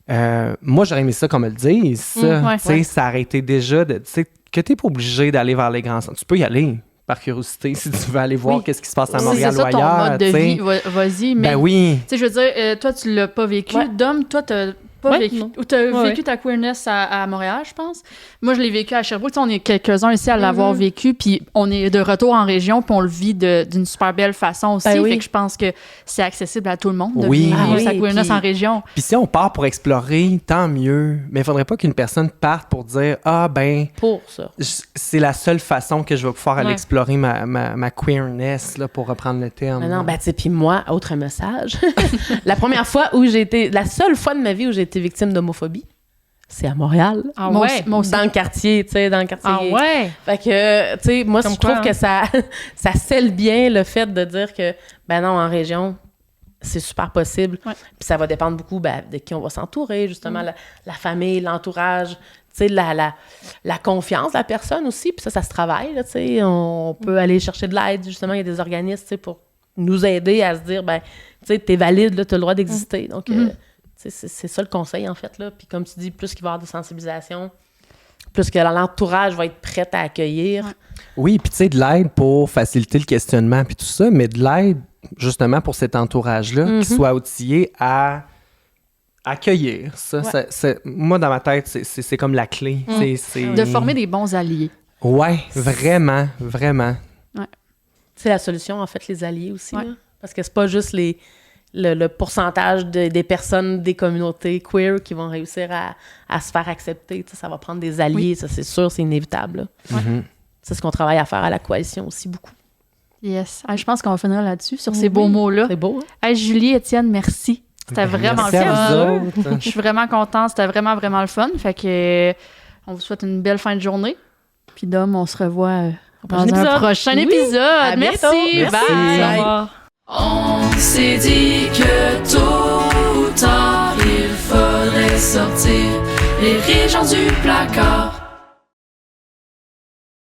Moi, j'aurais aimé ça qu'on me le dise. Ça aurait été déjà que tu n'es pas obligé d'aller vers les grands centres. Tu peux y aller par curiosité si tu veux aller voir qu'est-ce qui se passe à Montréal ou ailleurs. C'est ça ton mode de vie, vas-y. Mais, ben oui. Tu sais, je veux dire, toi, tu l'as pas vécu. Dom, toi, pas Ouais, vécu. non. Ou t'as Ouais, vécu ta queerness à Montréal, je pense. Moi, je l'ai vécu à Sherbrooke. Tu sais, on est quelques-uns ici à l'avoir vécu, puis on est de retour en région, puis on le vit d'une super belle façon aussi. Ben oui. Fait que je pense que c'est accessible à tout le monde de Oui. vivre Ah sa oui, queerness puis- en région. Puis si on part pour explorer, tant mieux. Mais il faudrait pas qu'une personne parte pour dire « Ah, ben, Pour ça. c'est la seule façon que je vais pouvoir aller Ouais. explorer ma queerness, là, pour reprendre le terme. » Mais non, ben, tu sais, puis moi, autre message. La seule fois de ma vie où j'ai été victime d'homophobie, c'est à Montréal. Ah Moi ouais? aussi- moi aussi. Dans le quartier, tu sais, dans le quartier. Ah ouais? Fait que, tu sais, moi, Comme je trouve quoi, que ça scelle bien le fait de dire que, ben non, en région, c'est super possible. Ouais. Puis ça va dépendre beaucoup de qui on va s'entourer, justement, la famille, l'entourage, tu sais, la confiance de la personne aussi. Puis ça se travaille, là, tu sais. On peut aller chercher de l'aide, justement, il y a des organismes, tu sais, pour nous aider à se dire, ben, tu sais, t'es valide, là, t'as le droit d'exister. Donc, tu sais, c'est ça le conseil, en fait, là. Puis comme tu dis, plus qu'il va y avoir de sensibilisation, plus que l'entourage va être prêt à accueillir. Oui, puis tu sais, de l'aide pour faciliter le questionnement puis tout ça, mais de l'aide, justement, pour cet entourage-là, qui soit outillé à accueillir ça. Ouais. Moi, dans ma tête, c'est comme la clé. De former des bons alliés. Ouais, vraiment, vraiment. C'est la solution, en fait, les alliés aussi. Là. Parce que c'est pas juste le pourcentage des personnes des communautés queer qui vont réussir à se faire accepter. Tu sais, ça va prendre des alliés, ça c'est sûr, c'est inévitable. Là. C'est ce qu'on travaille à faire à la coalition aussi beaucoup. Yes. Ah, je pense qu'on va finir là-dessus, sur ces beaux mots-là. C'est beau, hein? Hey, Julie, Étienne, merci. C'était vraiment Merci le à fun. vous autres. Je suis vraiment contente. C'était vraiment, vraiment le fun. Fait que on vous souhaite une belle fin de journée. Puis Dom, on se revoit dans prochain un épisode. prochain Oui. épisode. À Merci. bientôt. Bye. Au revoir. On s'est dit que tôt ou tard il faudrait sortir les régions du placard.